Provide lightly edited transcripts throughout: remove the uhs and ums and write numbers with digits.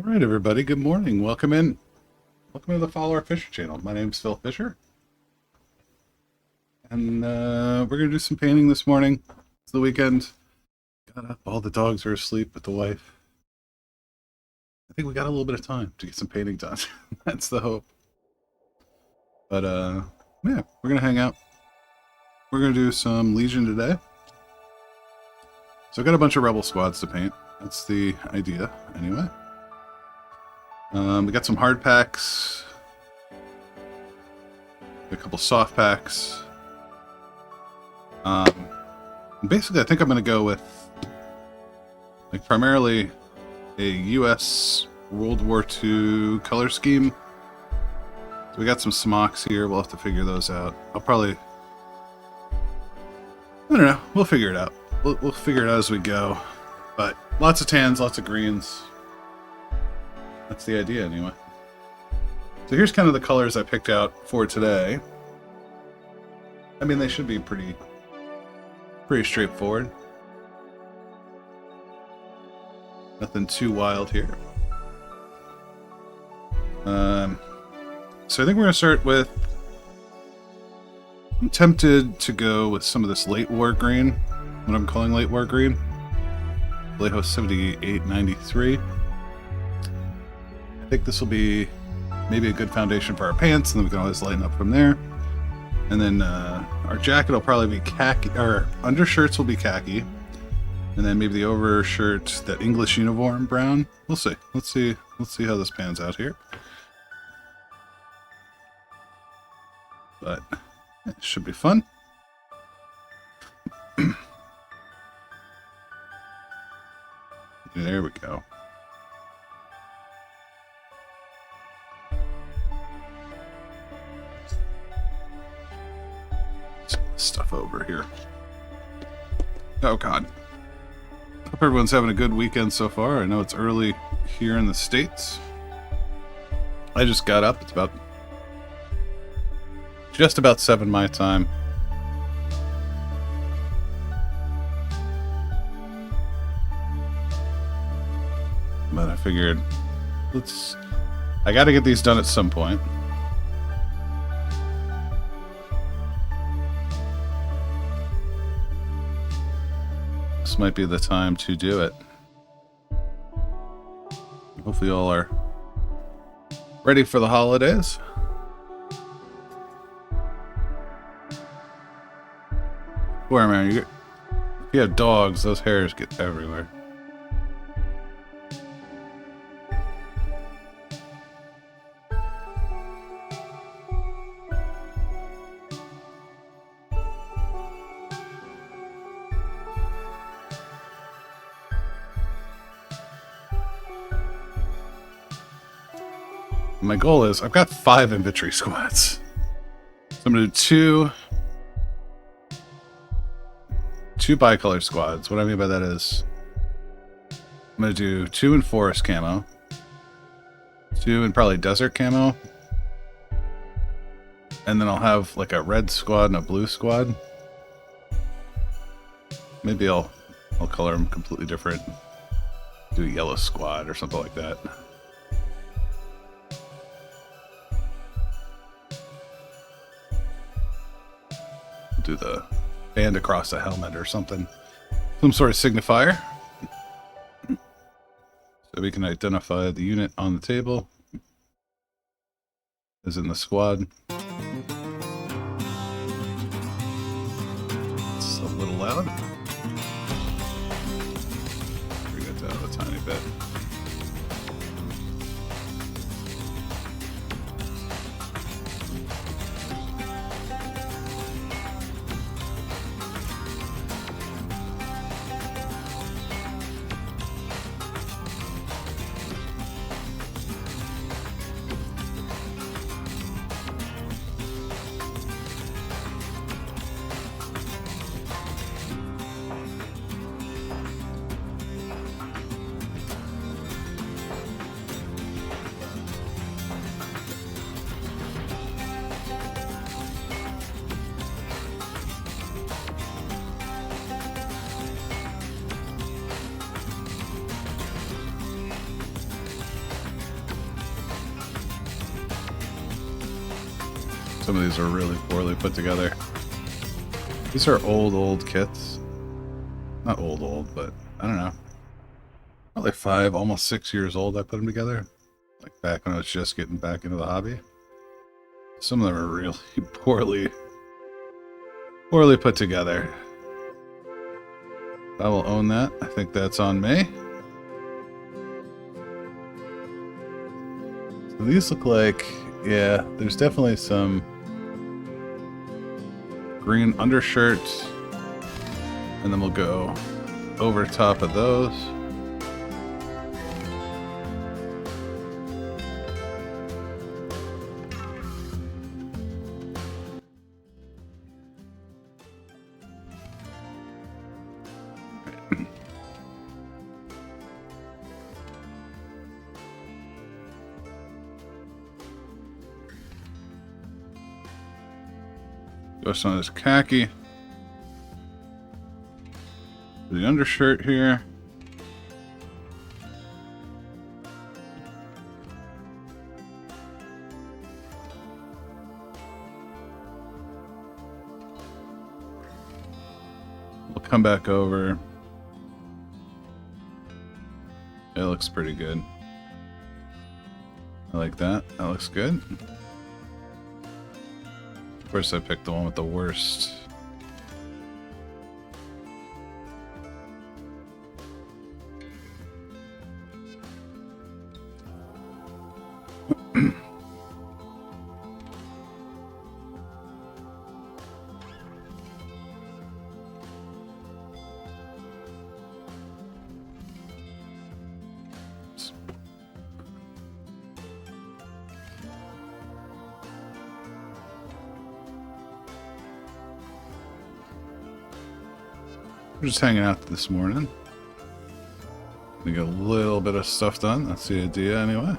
All right, everybody. Good morning. Welcome in. Welcome to the Follow Our Fisher channel. My name's Phil Fisher, and we're gonna do some painting this morning. It's the weekend. Got up. All the dogs are asleep with the wife. I think we got a little bit of time to get some painting done. That's the hope. But yeah, we're gonna hang out. We're gonna do some Legion today. So I've got a bunch of Rebel squads to paint. That's the idea, anyway. We got some hard packs, a couple soft packs. Basically, I think I'm going to go with primarily a U.S. World War II color scheme. So we got some smocks here. We'll have to figure those out. I don't know. We'll figure it out. We'll figure it out as we go. But lots of tans, lots of greens. That's the idea, anyway. So here's kind of the colors I picked out for today. I mean, they should be pretty straightforward. Nothing too wild here. So I think we're going to start with... I'm tempted to go with some of this late war green. What I'm calling late war green. Vallejo 7893. I think this will be maybe a good foundation for our pants, and then we can always lighten up from there. And then our jacket will probably be khaki, our undershirts will be khaki, and then maybe the overshirt, that English uniform brown. We'll see. Let's see how this pans out here. But it should be fun. There we go. Stuff over here. Oh god. Hope everyone's having a good weekend so far. I know it's early here in the States. I just got up. It's about just about 7 my time. But I figured I gotta get these done at some point. This might be the time to do it. Hopefully you all are ready for the holidays. Where, man, if you have dogs, those hairs get everywhere. My goal is, I've got 5 infantry squads. So I'm going to do two bicolor squads. What I mean by that is, I'm going to do 2 in forest camo, 2 in probably desert camo, and then I'll have like a red squad and a blue squad. Maybe I'll color them completely different. Do a yellow squad or something like that. Do the band across the helmet or something, some sort of signifier, so we can identify the unit on the table as in the squad. It's a little loud. Bring it down a tiny bit. Some of these are really poorly put together. These are old kits. Not old, but I don't know. Probably 5, almost 6 years old I put them together. Like back when I was just getting back into the hobby. Some of them are really poorly put together. I will own that. I think that's on me. So these look like, yeah, there's definitely some green undershirts. And then we'll go over top of those. Goes on his khaki. The undershirt here. We'll come back over. It looks pretty good. I like that. That looks good. Of course, I picked the one with the worst. We're just hanging out this morning. We get a little bit of stuff done. That's the idea, anyway.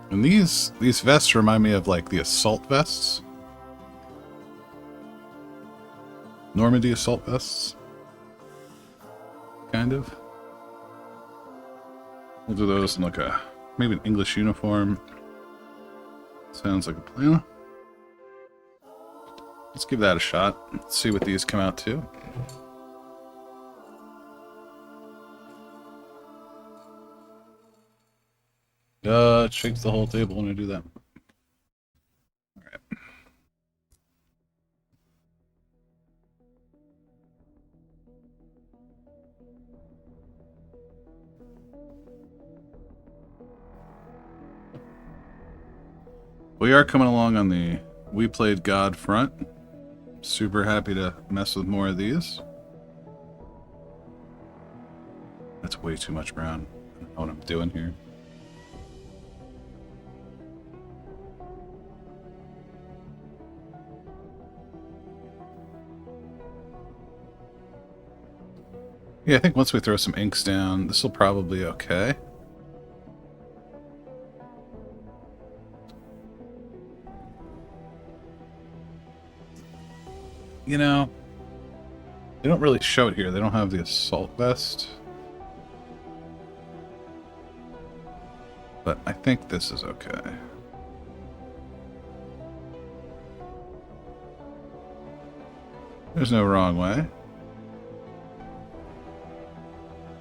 And these vests remind me of like the assault vests. Normandy assault vests. Kind of. We'll do those in like a maybe an English uniform. Sounds like a plan. Let's give that a shot. Let's see what these come out to. It shakes the whole table when I do that. Alright. We are coming along on the We Played God front. Super happy to mess with more of these. That's way too much brown. I don't know what I'm doing here. Yeah, I think once we throw some inks down, this will probably be okay. You know, they don't really show it here. They don't have the assault vest. But I think this is okay. There's no wrong way.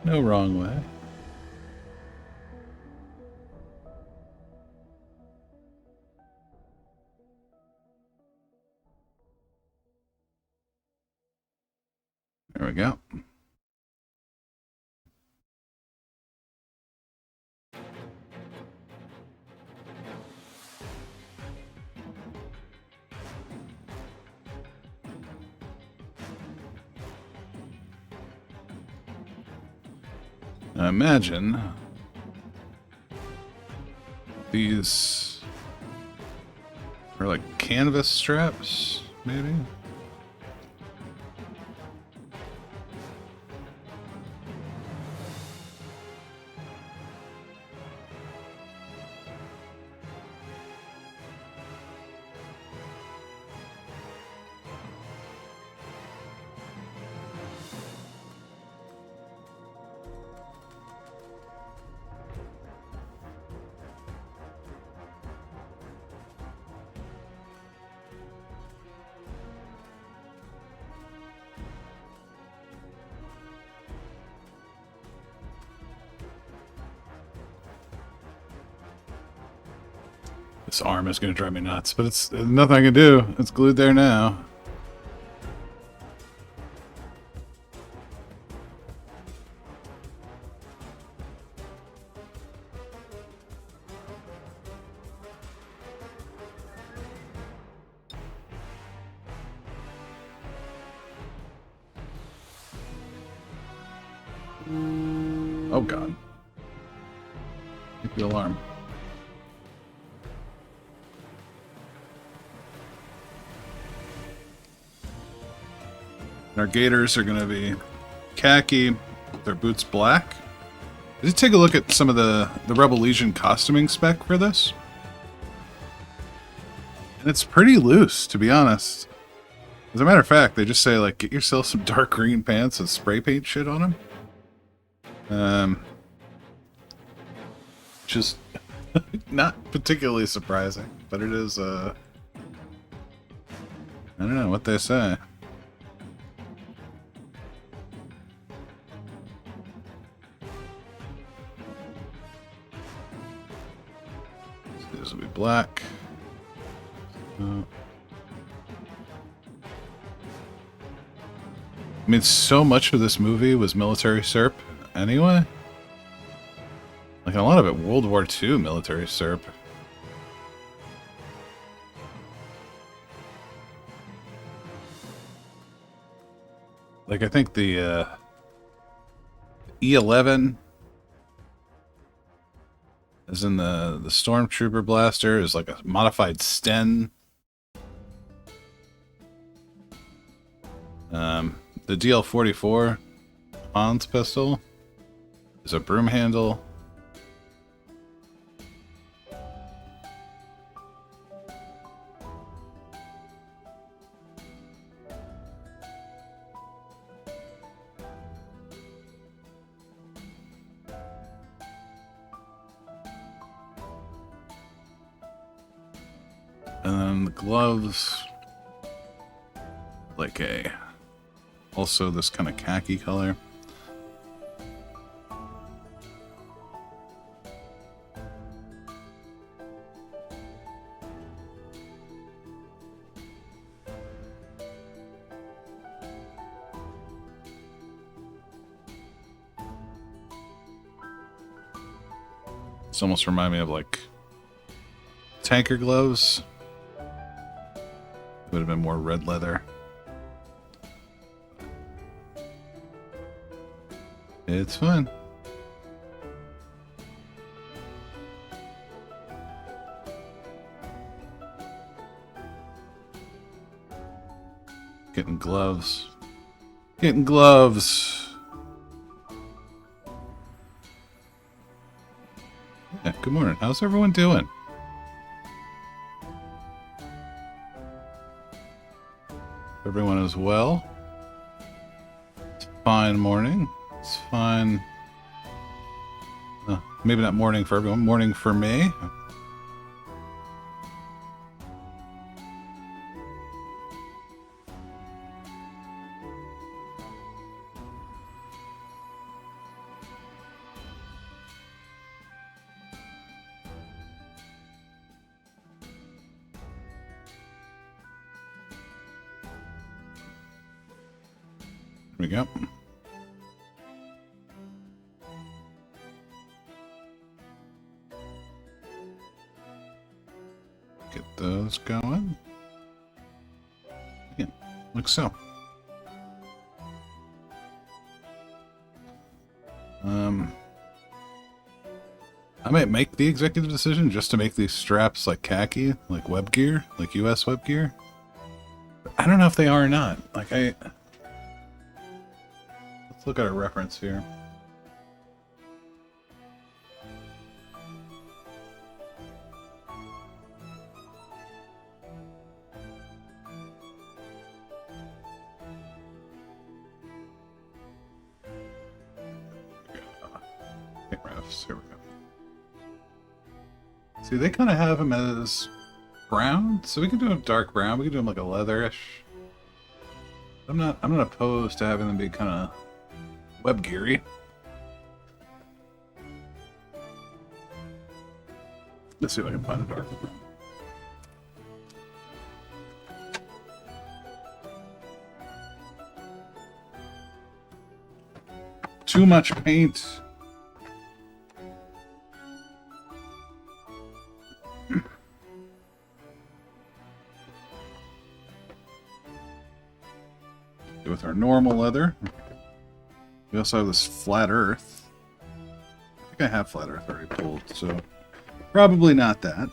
No wrong way. There we go. Now imagine these are like canvas straps, maybe? This arm is going to drive me nuts, but it's nothing I can do. It's glued there now. Oh god. Hit the alarm. Our gators are going to be khaki, their boots black. I did take a look at some of the Rebel Legion costuming spec for this. And it's pretty loose, to be honest. As a matter of fact, they just say, like, get yourself some dark green pants and spray paint shit on them. Which is not particularly surprising, but it is, I don't know what they say. This will be black. I mean, so much of this movie was military SERP anyway. Like, a lot of it, World War II military SERP. Like, I think the E11 is in the Stormtrooper blaster is like a modified Sten. The DL-44 Hans pistol is a broom handle. And then the gloves, like also this kind of khaki color. This almost reminds me of like tanker gloves. Would have been more red leather. It's fun. Getting gloves. Getting gloves. Yeah, good morning. How's everyone doing? Everyone is well. It's a fine morning. It's fine. Maybe not morning for everyone. Morning for me. Here we go. Get those going. Yeah, like so. I might make the executive decision just to make these straps like khaki, like web gear, like US web gear. But I don't know if they are or not. Like let's look at a reference here. Here we go. See, they kind of have them as brown, so we can do them dark brown. We can do them like a leatherish. I'm not opposed to having them be kind of web geary. Let's see if I can find a dark brown. too much paint. With our normal leather. We also have this flat earth. I think I have flat earth already pulled, so probably not that.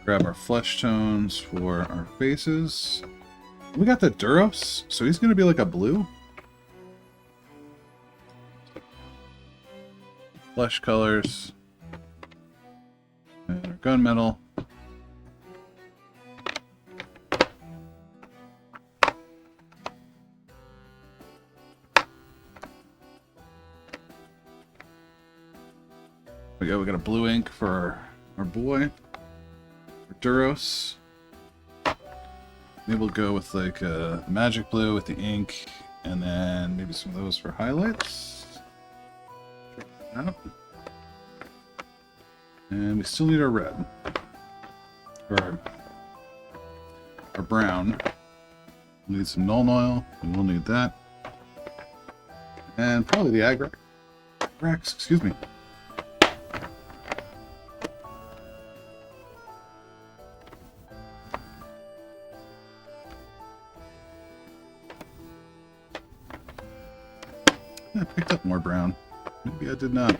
Grab our flesh tones for our faces. We got the Duros, so he's going to be like a blue. Flesh colors. And our gunmetal. We got a blue ink for our boy. For Duros. Maybe we'll go with like a magic blue with the ink, and then maybe some of those for highlights. Check that out. And we still need our red. Or our brown. We need some Nuln Oil, and we'll need that. And probably the Agrax, excuse me. I picked up more brown. Maybe I did not.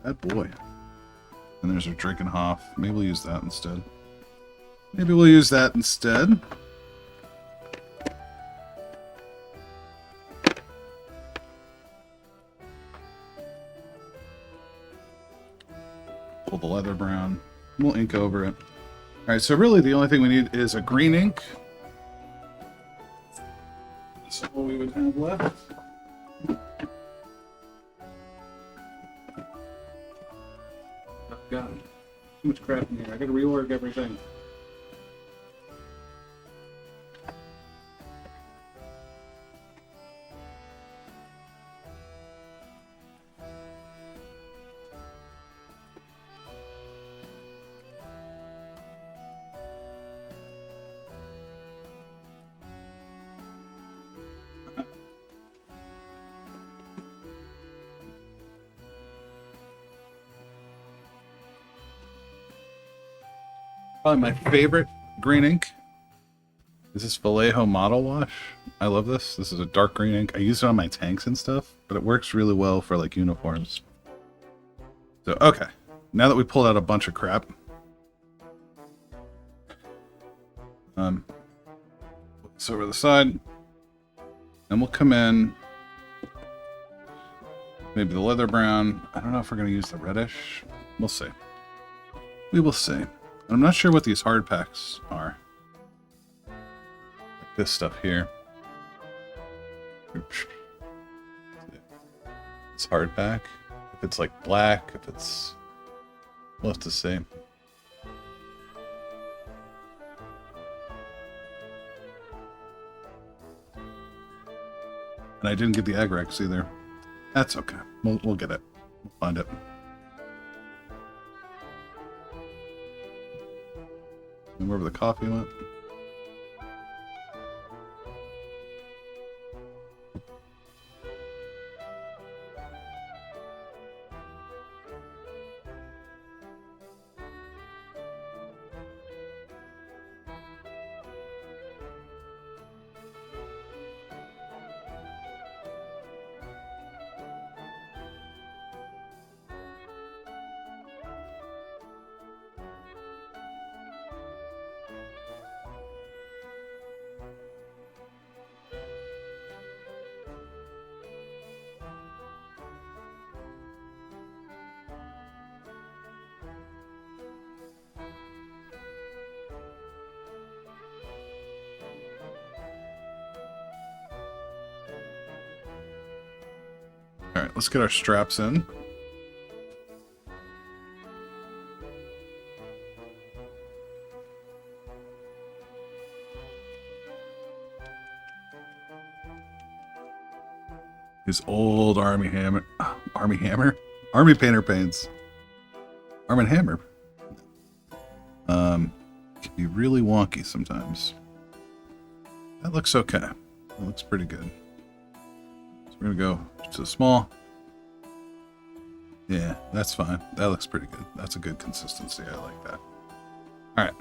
Bad boy. And there's our Drakenhof. Maybe we'll use that instead. Maybe we'll use that instead. Pull the leather brown. We'll ink over it. Alright, so really the only thing we need is a green ink. That's all we would have left. God, too much crap in here. I gotta reorg everything. Probably my favorite green ink is this Vallejo Model Wash. I love this. This is a dark green ink. I use it on my tanks and stuff, but it works really well for like uniforms. So, okay. Now that we pulled out a bunch of crap, put this over the side, and we'll come in. Maybe the leather brown. I don't know if we're going to use the reddish. We'll see. We will see. I'm not sure what these hard packs are. Like this stuff here. Oops. It's hard pack. If it's like black, if it's... We'll have to see. And I didn't get the Agrax either. That's okay. We'll get it. We'll find it. And wherever the coffee went. Alright, let's get our straps in. His old Army Painter paints. Arm and Hammer. Can be really wonky sometimes. That looks okay. That looks pretty good. So we're going to go to small. Yeah, that's fine. That looks pretty good. That's a good consistency. I like that. Alright.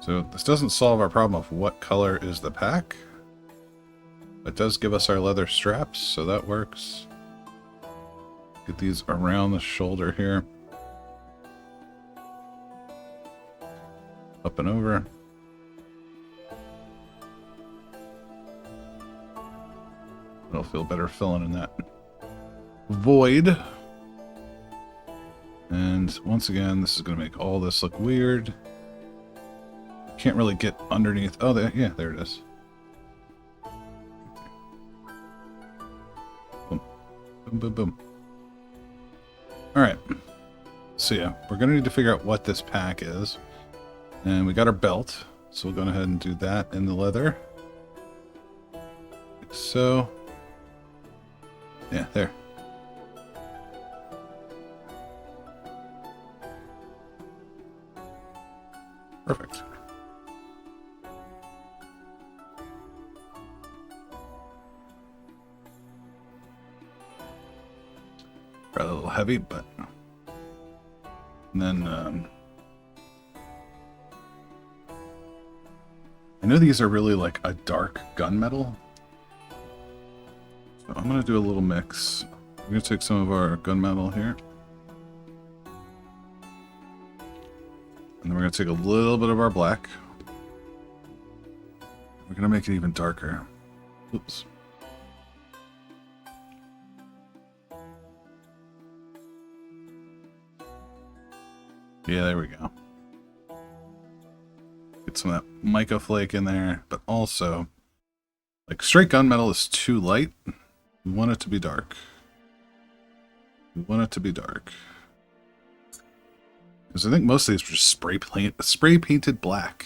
So this doesn't solve our problem of what color is the pack. It does give us our leather straps, so that works. Get these around the shoulder here. Up and over. It'll feel better filling in that void. And once again, this is going to make all this look weird. Can't really get underneath. Oh, yeah, there it is. Boom. Boom, boom, boom. Alright. So yeah, we're going to need to figure out what this pack is. And we got our belt. So we'll go ahead and do that in the leather. Like so. Yeah, there. Perfect. Probably a little heavy, but... And then, I know these are really like a dark gunmetal. So I'm going to do a little mix. I'm going to take some of our gunmetal here. And then we're going to take a little bit of our black. We're going to make it even darker. Oops. Yeah, there we go. Get some of that mica flake in there, but also, like, straight gunmetal is too light. We want it to be dark. We want it to be dark. Because I think most of these were just spray painted black.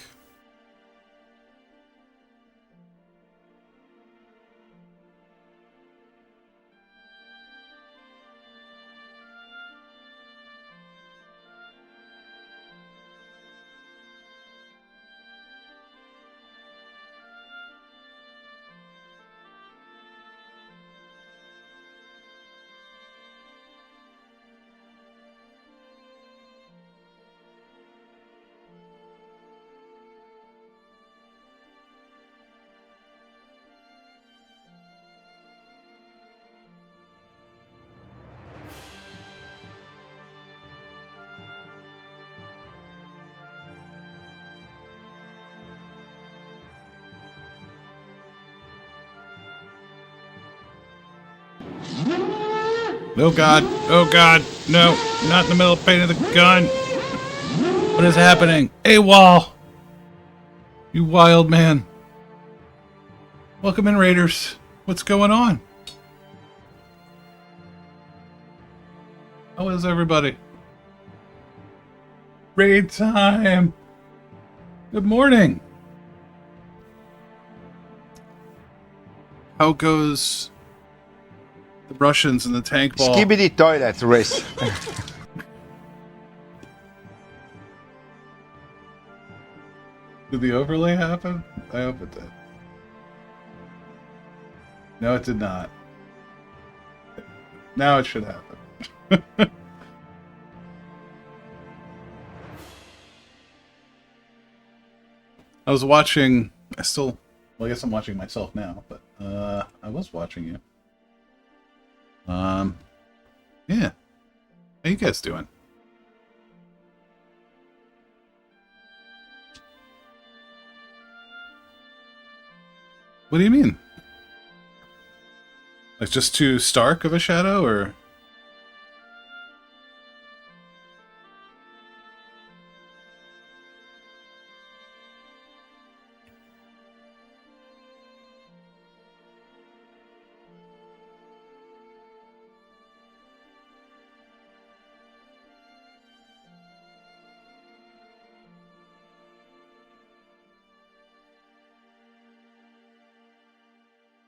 Oh god, oh god, no, not in the middle of painting the gun. What is happening? AWOL! You wild man. Welcome in, Raiders. What's going on? How is everybody? Raid time! Good morning! How goes the Russians and the tank ball? Skibidi toilet race. Did the overlay happen? I hope it did. No, it did not. Now it should happen. I was watching... well, I guess I'm watching myself now, but I was watching you. Yeah. How you guys doing? What do you mean? Like just too stark of a shadow, or?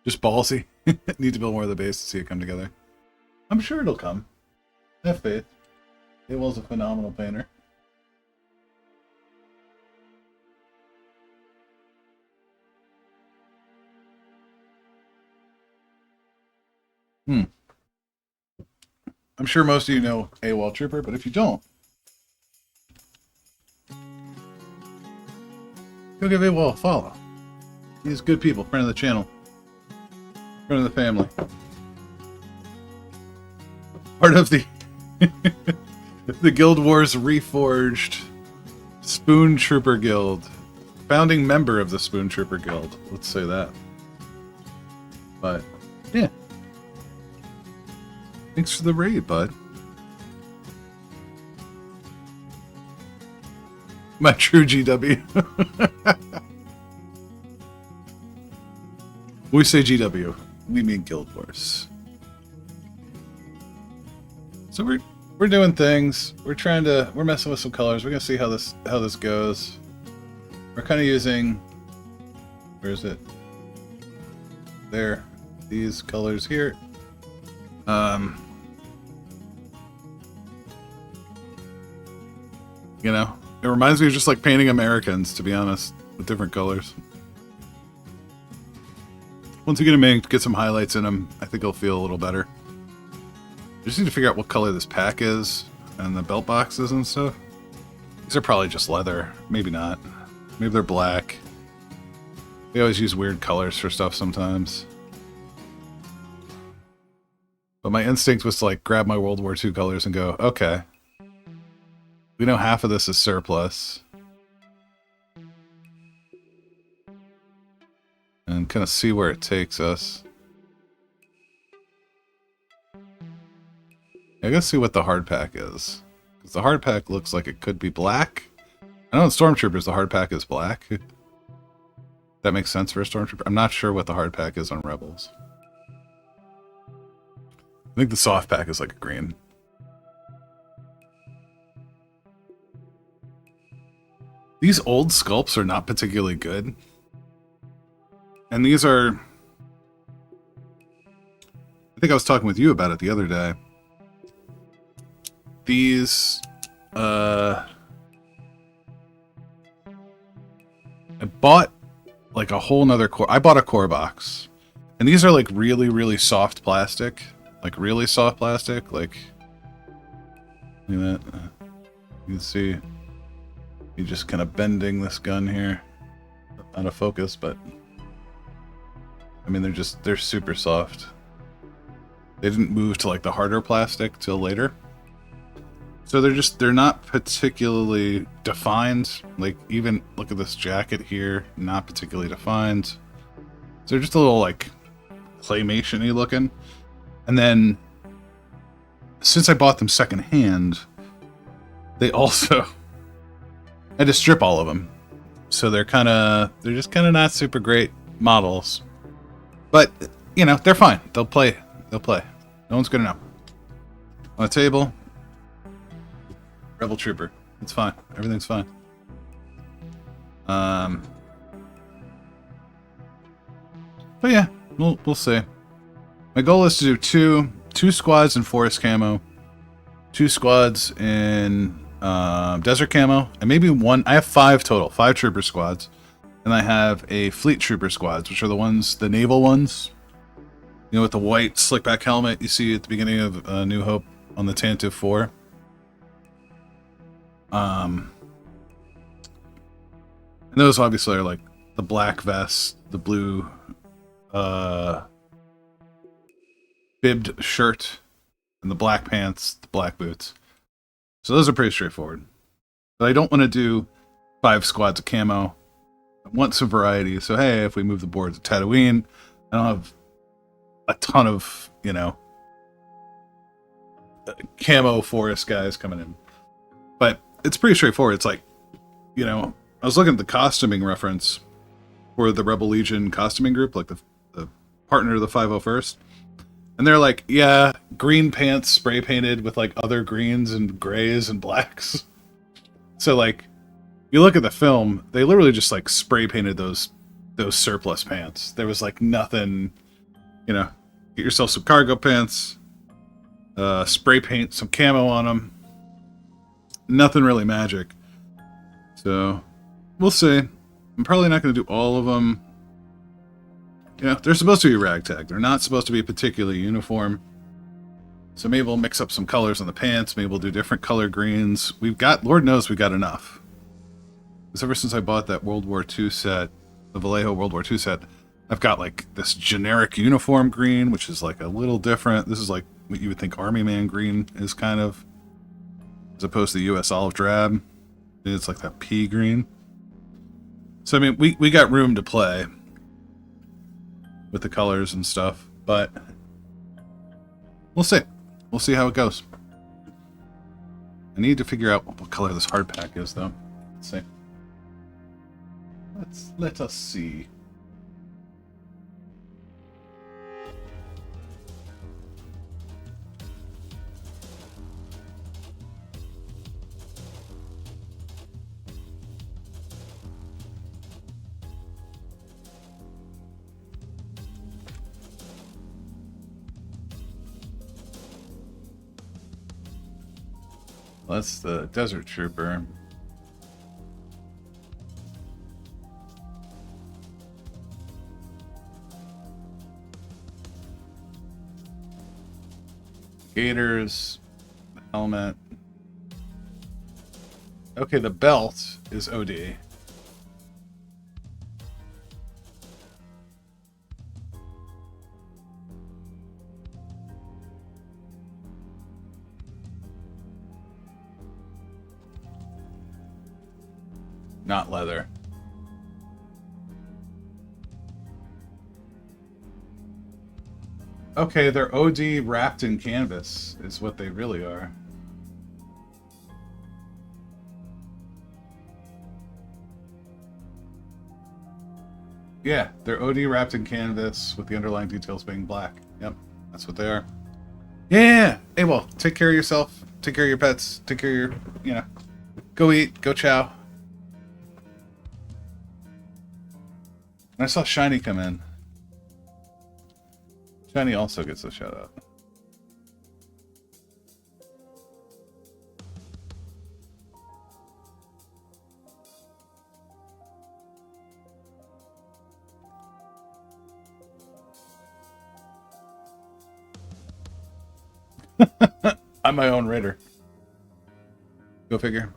Just ballsy. Need to build more of the base to see it come together. I'm sure it'll come. Have faith. Abel's a phenomenal painter. Hmm. I'm sure most of you know AWOL Trooper, but if you don't, go give AWOL a follow. He's good people, friend of the channel, friend of the family. Part of the the Guild Wars Reforged Spoon Trooper Guild. Founding member of the Spoon Trooper Guild. Let's say that. But, yeah. Thanks for the raid, bud. My true GW. When we say GW, we mean Guild Wars. So we're doing things. We're messing with some colors. We're gonna see how this goes. We're kind of using, where is it? There, these colors here. You know, it reminds me of just like painting Americans, to be honest, with different colors. Once we get them inked, get some highlights in them, I think it'll feel a little better. I just need to figure out what color this pack is and the belt boxes and stuff. These are probably just leather. Maybe not. Maybe they're black. They always use weird colors for stuff sometimes. But my instinct was to like grab my World War II colors and go, okay. We know half of this is surplus. And kind of see where it takes us. I gotta see what the hard pack is. Because the hard pack looks like it could be black. I know in Stormtroopers the hard pack is black. That makes sense for a Stormtrooper. I'm not sure what the hard pack is on Rebels. I think the soft pack is like a green. These old sculpts are not particularly good. And these are... I think I was talking with you about it the other day. These... I bought like a whole nother core. I bought a core box. And these are like really, really soft plastic. Like really soft plastic. Like... Look at that. You can see... You're just kind of bending this gun here. Out of focus, but... I mean, they're super soft. They didn't move to like the harder plastic till later. So they're not particularly defined. Like even look at this jacket here, not particularly defined. So they're just a little like claymation-y looking. And then since I bought them secondhand, they also I had to strip all of them. So they're just kind of not super great models. But, you know, they're fine. They'll play. They'll play. No one's gonna know. On the table, Rebel Trooper. It's fine. Everything's fine. But yeah, we'll see. My goal is to do two squads in forest camo, 2 squads in desert camo, and maybe one. I have 5 total, 5 trooper squads. And I have a fleet trooper squads, which are the naval ones. You know, with the white slickback helmet you see at the beginning of New Hope on the Tantive 4. And those obviously are like the black vest, the blue bibbed shirt, and the black pants, the black boots. So those are pretty straightforward. But I don't want to do 5 squads of camo. I want some variety. So hey, if we move the board to Tatooine, I don't have a ton of, you know, camo forest guys coming in. But it's pretty straightforward. It's like, you know, I was looking at the costuming reference for the Rebel Legion costuming group, like the partner of the 501st. And they're like, yeah, green pants spray painted with like other greens and grays and blacks. So like, you look at the film, they literally just like spray painted those surplus pants. There was like nothing, you know, get yourself some cargo pants, spray paint some camo on them. Nothing really magic. So we'll see. I'm probably not going to do all of them. You know, they're supposed to be ragtag. They're not supposed to be particularly uniform. So maybe we'll mix up some colors on the pants. Maybe we'll do different color greens. We've got, Lord knows we got enough. Because ever since I bought that World War II set, the Vallejo World War II set, I've got like this generic uniform green, which is like a little different. This is like what you would think Army Man green is kind of, as opposed to the US olive drab. It's like that pea green. So I mean, we got room to play with the colors and stuff, but we'll see. We'll see how it goes. I need to figure out what color this hard pack is, though. Let's see. Let us see. That's the Desert Trooper. Gators, helmet. Okay, the belt is OD. Not leather. Okay, they're OD wrapped in canvas, is what they really are. Yeah, they're OD wrapped in canvas with the underlying details being black. Yep, that's what they are. Yeah! Hey, well, take care of yourself. Take care of your pets. Take care of your, you know, go eat, go chow. And I saw Shiny come in. Shiny also gets a shout out. I'm my own raider. Go figure.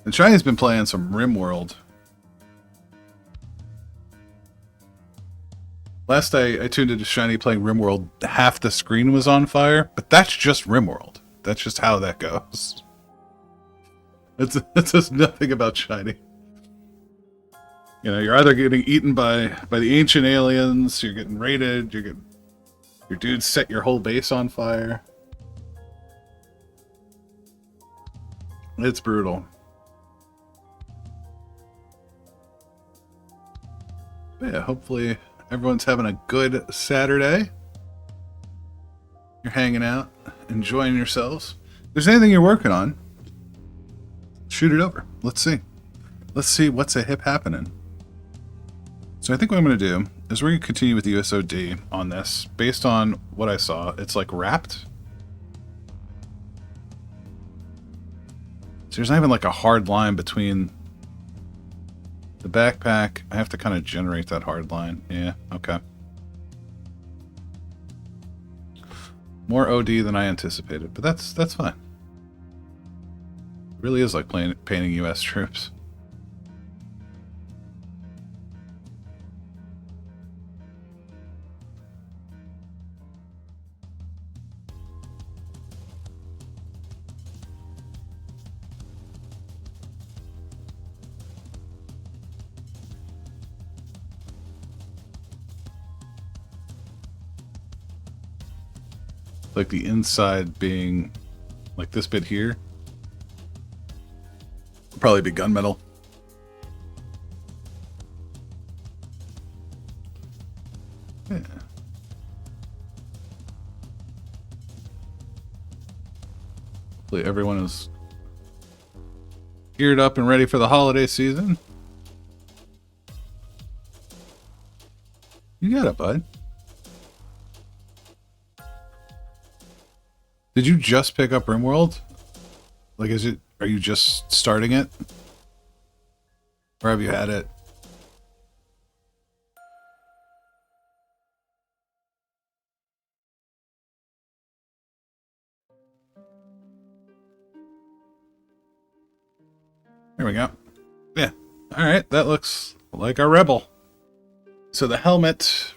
And Shiny's been playing some RimWorld. Last I tuned into Shiny playing RimWorld, half the screen was on fire, but that's just RimWorld. That's just how that goes. It says nothing about Shiny. You know, you're either getting eaten by the ancient aliens, you're getting raided, you're getting your dudes set your whole base on fire. It's brutal. But yeah, hopefully everyone's having a good Saturday. You're hanging out, enjoying yourselves. If there's anything you're working on, shoot it over. Let's see. Let's see what's a hip happening. So I think what I'm going to do is we're going to continue with the USOD on this. Based on what I saw, it's like wrapped. So there's not even like a hard line between the backpack. I have to kind of generate that hard line. Yeah, okay. More OD than I anticipated, but that's fine. It really is like painting US troops. Like the inside being like this bit here. Will probably be gunmetal. Yeah. Hopefully everyone is geared up and ready for the holiday season. You got it, bud. Did you just pick up RimWorld? Like, are you just starting it? Or have you had it? There we go. Yeah. All right, that looks like our rebel. So the helmet.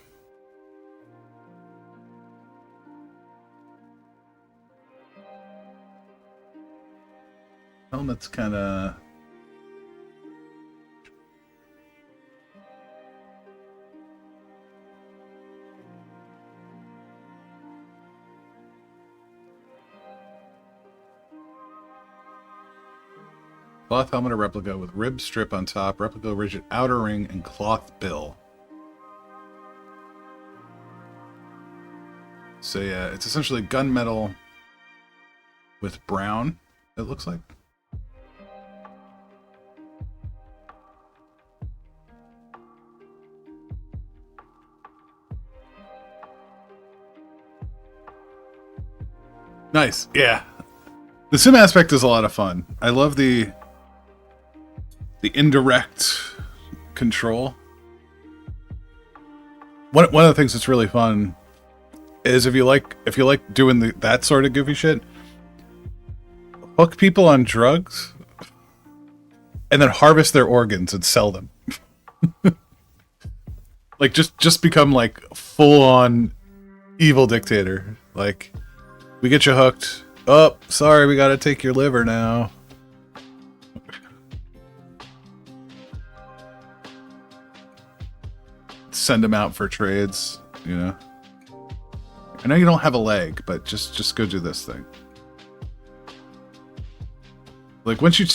Helmet's kind of. Cloth helmet or replica with rib strip on top, replica rigid outer ring, and cloth bill. So yeah, it's essentially gunmetal with brown, it looks like. Nice, yeah. The sim aspect is a lot of fun. I love the indirect control. One of the things that's really fun is if you like doing that sort of goofy shit, hook people on drugs and then harvest their organs and sell them. Like just become like full on evil dictator. Like, we get you hooked. Oh, sorry, we gotta take your liver now. Send them out for trades, you know. I know you don't have a leg, but just go do this thing. Like, once you...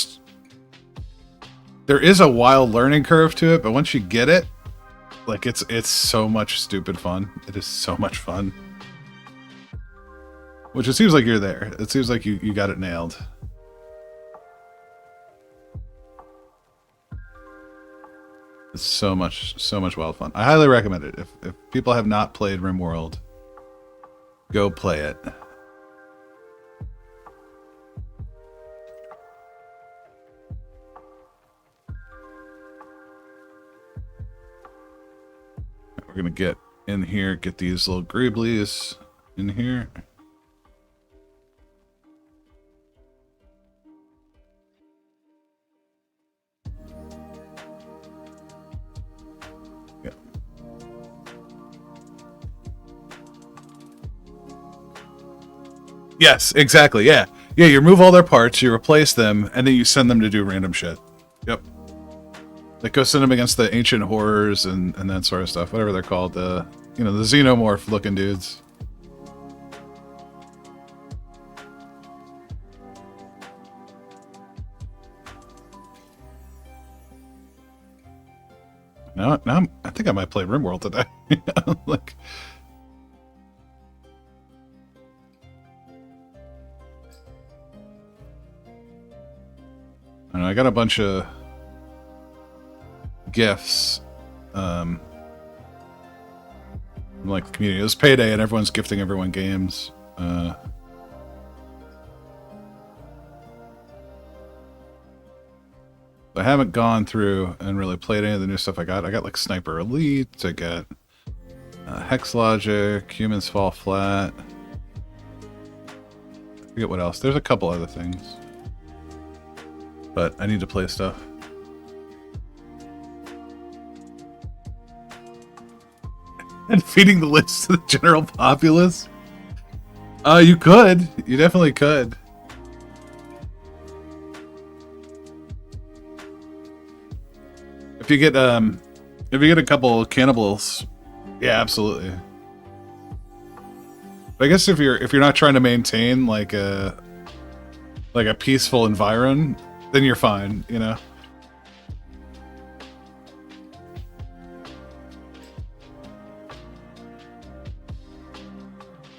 There is a wild learning curve to it, but once you get it, like, it's so much stupid fun. It is so much fun. Which it seems like you're there. It seems like you got it nailed. It's so much wild fun. I highly recommend it. If people have not played RimWorld, go play it. We're gonna get in here, get these little greeblies in here. Yes, exactly, yeah. Yeah, you remove all their parts, you replace them, and then you send them to do random shit. Yep. Like, go send them against the ancient horrors and that sort of stuff. Whatever they're called. The xenomorph-looking dudes. Now I think I might play RimWorld today. Like... I got a bunch of gifts. Like the community. It was payday and everyone's gifting everyone games. I haven't gone through and really played any of the new stuff I got. I got like Sniper Elite. I got Hex Logic, Humans Fall Flat. I forget what else. There's a couple other things. But I need to play stuff. And feeding the list to the general populace? You could. You definitely could. If you get a couple cannibals, yeah, absolutely. But I guess if you're not trying to maintain like a peaceful environment, then you're fine, you know.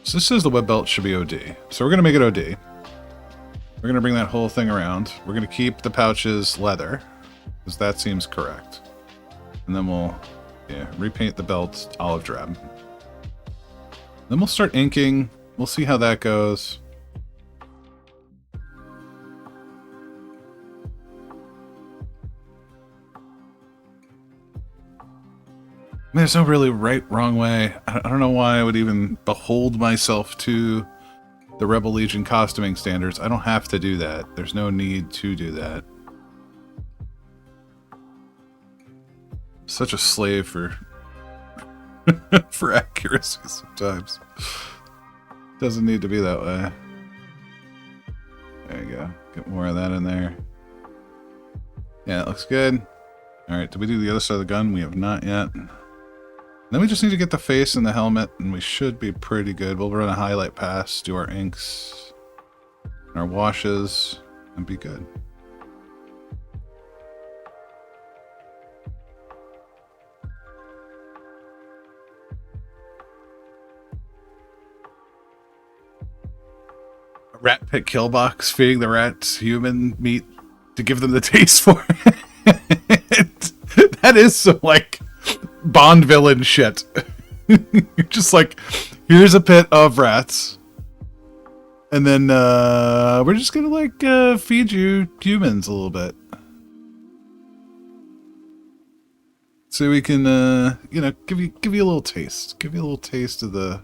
So this says the web belt should be OD. So we're gonna make it OD. We're gonna bring that whole thing around. We're gonna keep the pouches leather, because that seems correct. And then we'll, repaint the belt olive drab. Then we'll start inking. We'll see how that goes. I mean, there's no really wrong way. I don't know why I would even behold myself to the Rebel Legion costuming standards. I don't have to do that. There's no need to do that. such a slave for for accuracy sometimes. Doesn't need to be that way. There you go. Get more of that in there. Yeah, it looks good. Alright, did we do the other side of the gun? We have not yet. Then we just need to get the face and the helmet, and we should be pretty good. We'll run a highlight pass, do our inks, and our washes, and be good. A rat pit kill box, feeding the rats human meat to give them the taste for it. That is some, like, Bond villain shit. You're just like, here's a pit of rats, and then we're just gonna like feed you humans a little bit, so we can you know, give you a little taste, give you a little taste of the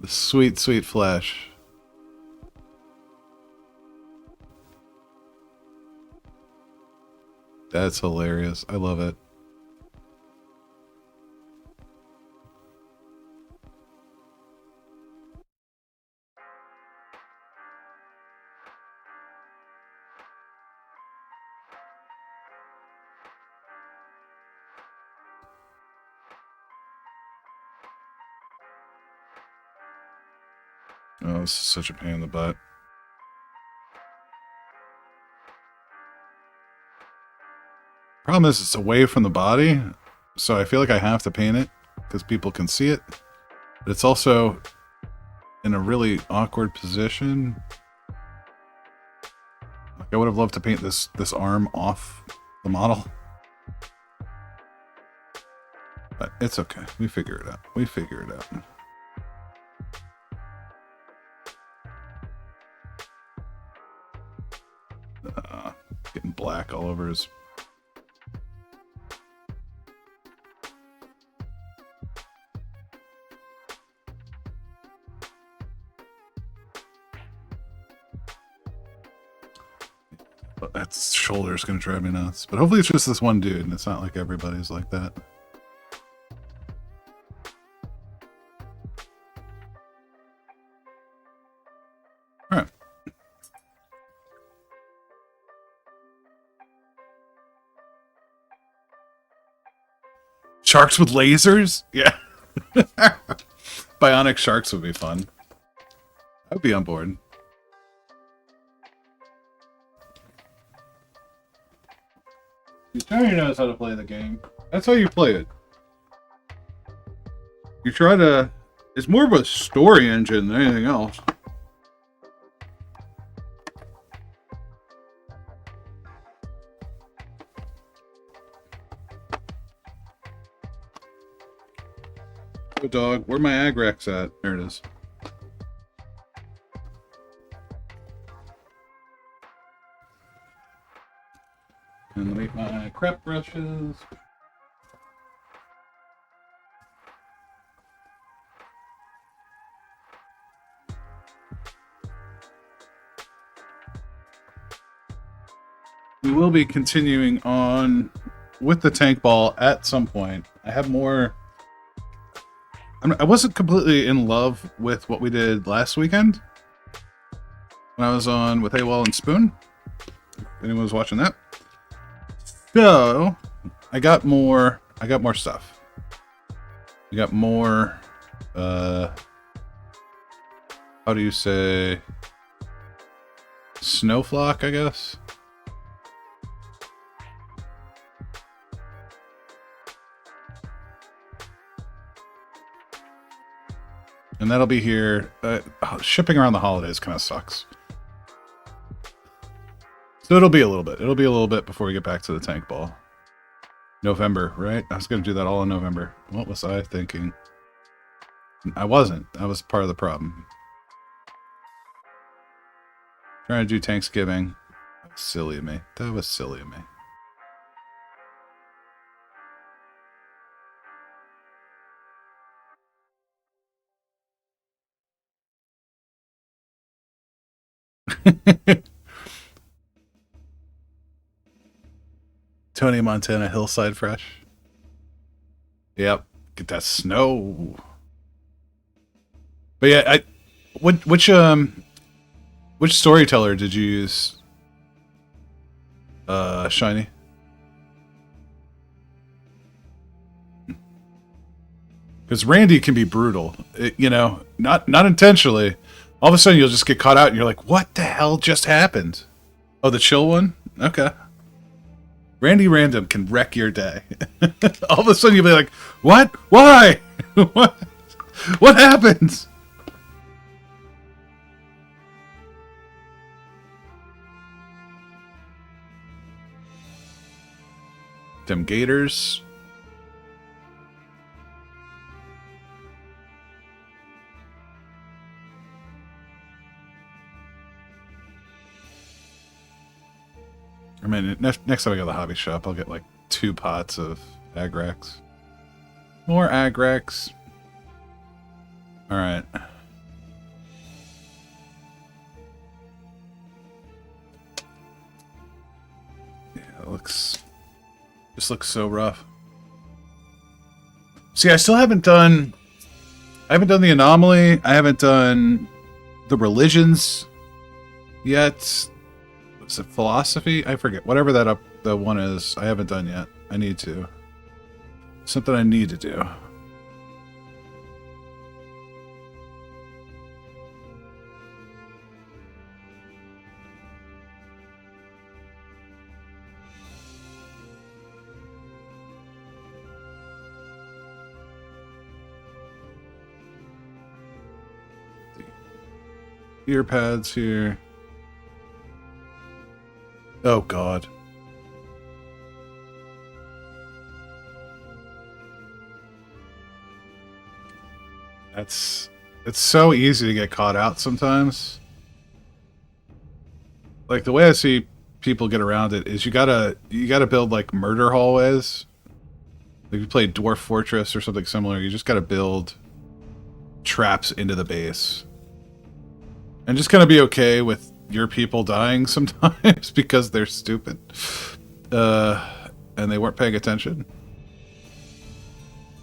sweet flesh. That's hilarious. I love it. Oh, this is such a pain in the butt. Problem is, it's away from the body, so I feel like I have to paint it because people can see it. But it's also in a really awkward position. Like, I would have loved to paint this arm off the model, but it's okay. We figure it out. We figure it out. Getting black all over his. But that shoulder's gonna drive me nuts. But hopefully it's just this one dude, and it's not like everybody's like that. Alright. Sharks with lasers? Yeah. Bionic sharks would be fun. I'd be on board. Tony knows how to play the game. That's how you play it. You try to... It's more of a story engine than anything else. Oh, dog. Where my Agrax at? There it is. And make my crep brushes. We will be continuing on with the tank ball at some point. I have more. I wasn't completely in love with what we did last weekend when I was on with AWOL and Spoon. If anyone was watching that. So I got more stuff. We got more how do you say, snowflock, I guess. And that'll be here. Shipping around the holidays kind of sucks. So it'll be a little bit. It'll be a little bit before we get back to the tank ball. November, right? I was going to do that all in November. What was I thinking? I wasn't. That was part of the problem. Trying to do Thanksgiving. Silly of me. That was silly of me. Tony Montana Hillside Fresh. Yep. Get that snow. But yeah, which storyteller did you use? Shiny. Because Randy can be brutal. You know, not intentionally. All of a sudden, you'll just get caught out, and you're like, "What the hell just happened?" Oh, the chill one. Okay. Randy Random can wreck your day. All of a sudden, you'll be like, "What? Why? what? What happened?" Them gators. I mean, next time I go to the hobby shop, I'll get like 2 pots of Agrax. More Agrax. Alright. Yeah, it looks... This looks so rough. See, I still haven't done... I haven't done the anomaly. I haven't done the religions yet. What's it? Philosophy? I forget. Whatever the one is, I haven't done yet. I need to. Something I need to do. Ear pads here. Oh god. It's so easy to get caught out sometimes. Like the way I see people get around it is you gotta build like murder hallways. Like if you play Dwarf Fortress or something similar, you just gotta build traps into the base. And just kind of be okay with your people dying sometimes because they're stupid. And they weren't paying attention.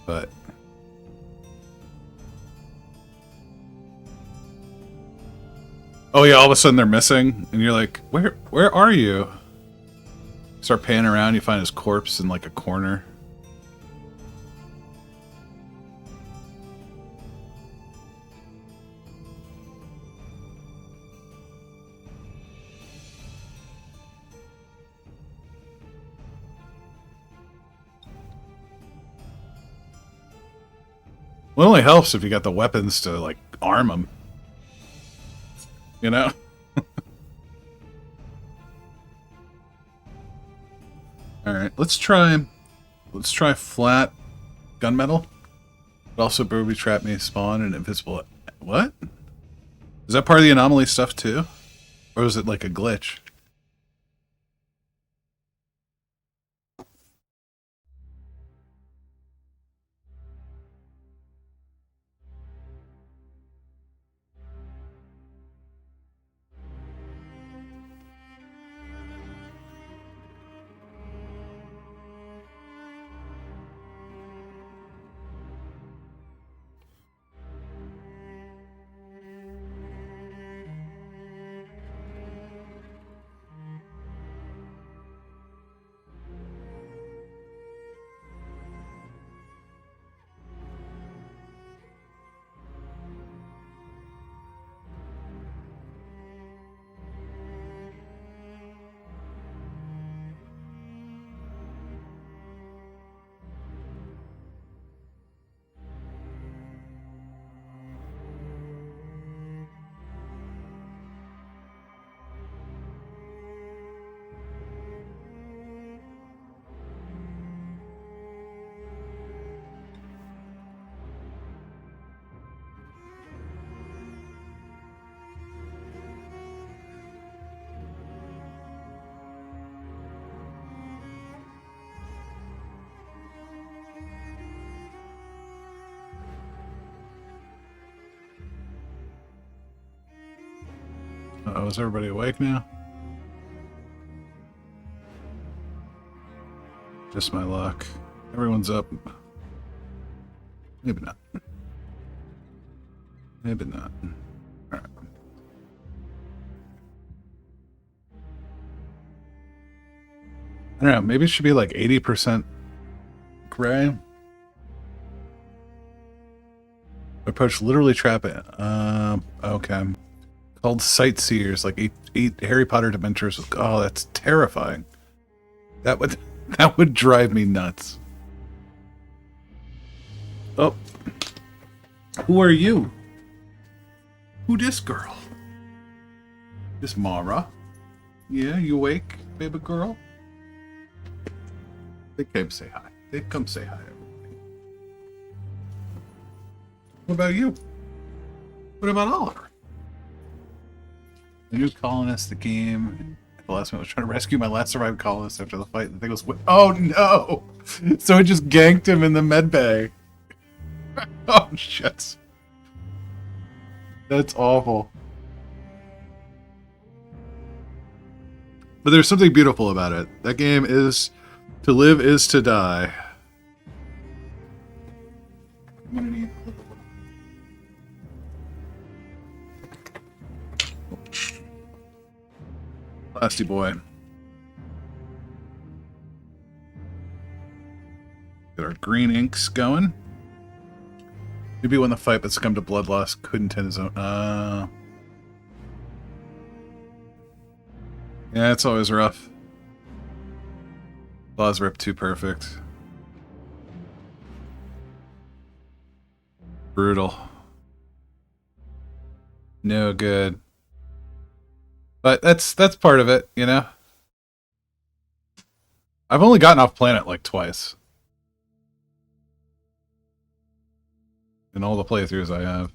But... Oh yeah, all of a sudden they're missing, and you're like, where are you? Start panning around, you find his corpse in like a corner. Well, it only helps if you got the weapons to, like, arm them. You know? Alright, let's try flat gunmetal. But also booby trap may spawn and invisible... What? Is that part of the anomaly stuff too? Or is it like a glitch? Uh-oh, is everybody awake now? Just my luck. Everyone's up. Maybe not. Maybe not. Alright. I don't know, maybe it should be like 80% gray. Approach literally trap it. Okay. Called Sightseers, like eight Harry Potter Dementors. Oh, that's terrifying. That would drive me nuts. Oh. Who are you? Who this girl? This Mara? Yeah, you awake, baby girl? They came say hi. They come say hi, everybody. What about you? What about Oliver? The new colonist, the game. At the last minute, I was trying to rescue my last survived colonist after the fight. The thing was, oh no! So it just ganked him in the med bay. Oh shit. That's awful. But there's something beautiful about it. That game is to live is to die. Nasty boy. Get our green inks going. Maybe when the fight but succumbed to blood loss, couldn't tend his own. Yeah, it's always rough. Claws rip too perfect. Brutal. No good. But that's part of it, you know? I've only gotten off planet like twice. In all the playthroughs I have.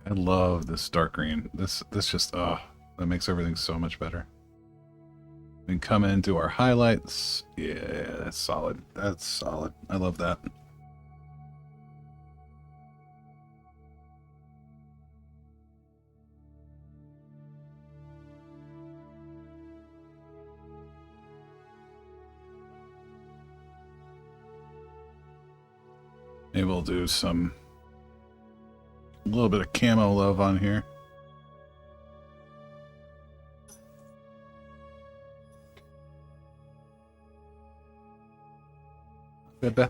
I love this dark green. This just, that makes everything so much better. And come into our highlights. Yeah, that's solid. That's solid. I love that. Maybe we'll do a little bit of camo love on here. Bebe.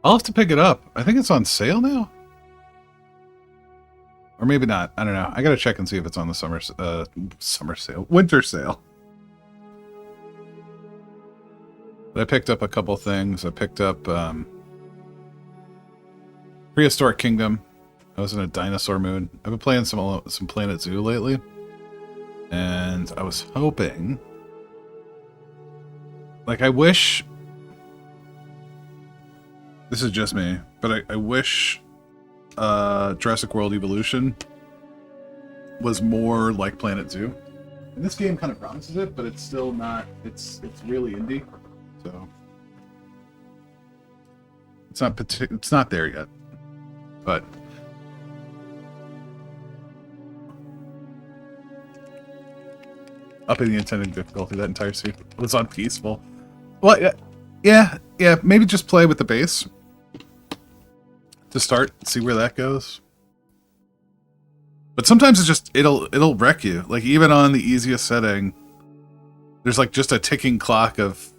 I'll have to pick it up. I think it's on sale now. Or maybe not. I don't know. I gotta check and see if it's on the summer sale. Winter sale. But I picked up a couple things. I picked up Prehistoric Kingdom. I was in a dinosaur mood. I've been playing some Planet Zoo lately. And I was hoping... Like, I wish... This is just me, but I wish Jurassic World Evolution was more like Planet Zoo. And this game kind of promises it, but it's still not... It's really indie. So... It's not there yet. But... Upping the intended difficulty, that entire scene was on peaceful. Well, yeah, maybe just play with the base to start, see where that goes. But sometimes it's just, it'll wreck you. Like, even on the easiest setting, there's like just a ticking clock of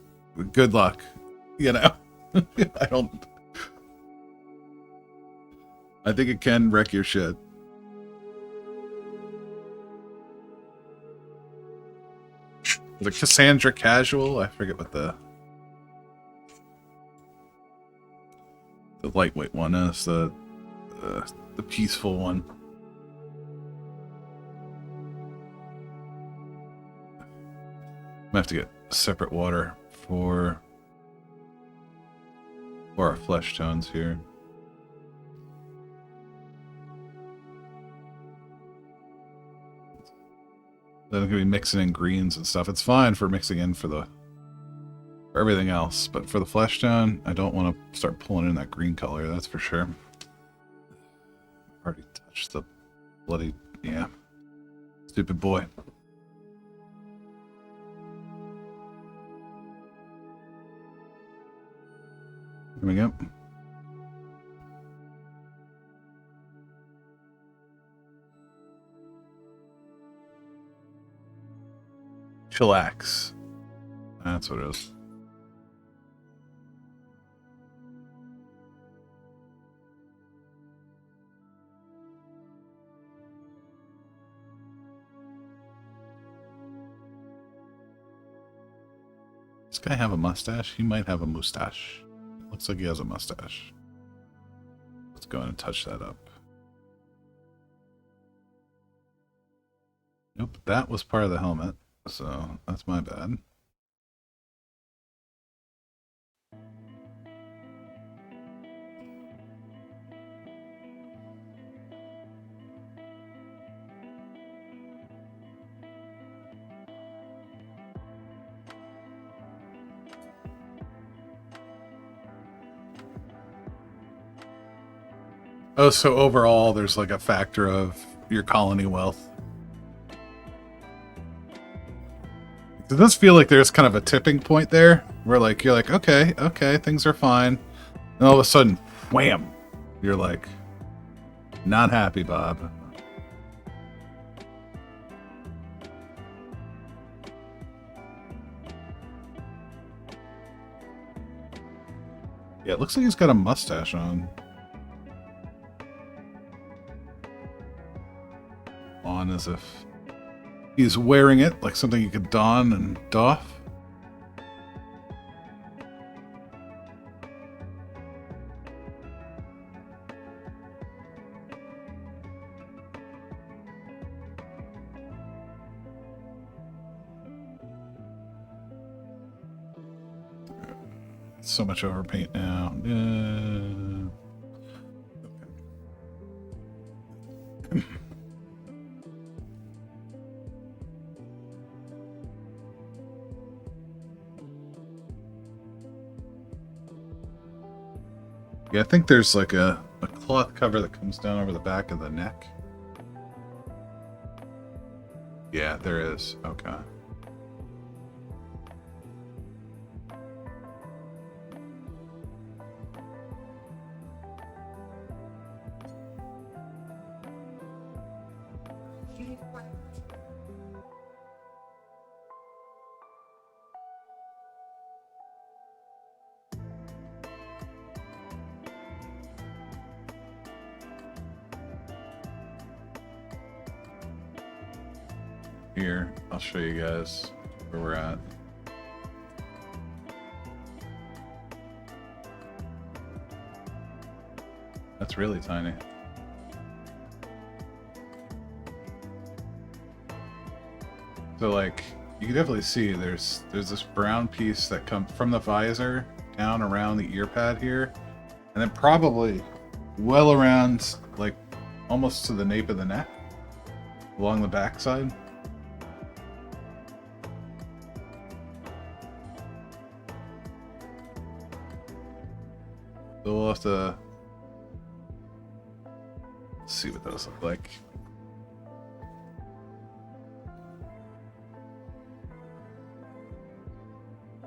good luck, you know? I think it can wreck your shit. The Cassandra Casual, I forget what the lightweight one is, the peaceful one. I'm gonna have to get separate water for our flesh tones here. Then it could be mixing in greens and stuff. It's fine for mixing in for everything else, but for the flesh tone, I don't want to start pulling in that green color, that's for sure. Already touched the bloody, yeah. Stupid boy. Here we go. Chillax. That's what it is. Does this guy have a mustache? He might have a mustache. Looks like he has a mustache. Let's go and touch that up. Nope, that was part of the helmet, so that's my bad. Oh, so overall, there's like a factor of your colony wealth. It does feel like there's kind of a tipping point there, where like you're like, okay, things are fine, and all of a sudden, wham! You're like, not happy, Bob. Yeah, it looks like he's got a mustache on. As if he's wearing it like something you could don and doff. So much overpaint now. Okay. Yeah, I think there's like a cloth cover that comes down over the back of the neck. Yeah, there is. Okay. Here, I'll show you guys where we're at. That's really tiny. So like, you can definitely see there's this brown piece that comes from the visor down around the ear pad here, and then probably well around like almost to the nape of the neck along the backside. So we'll have to see what those look like.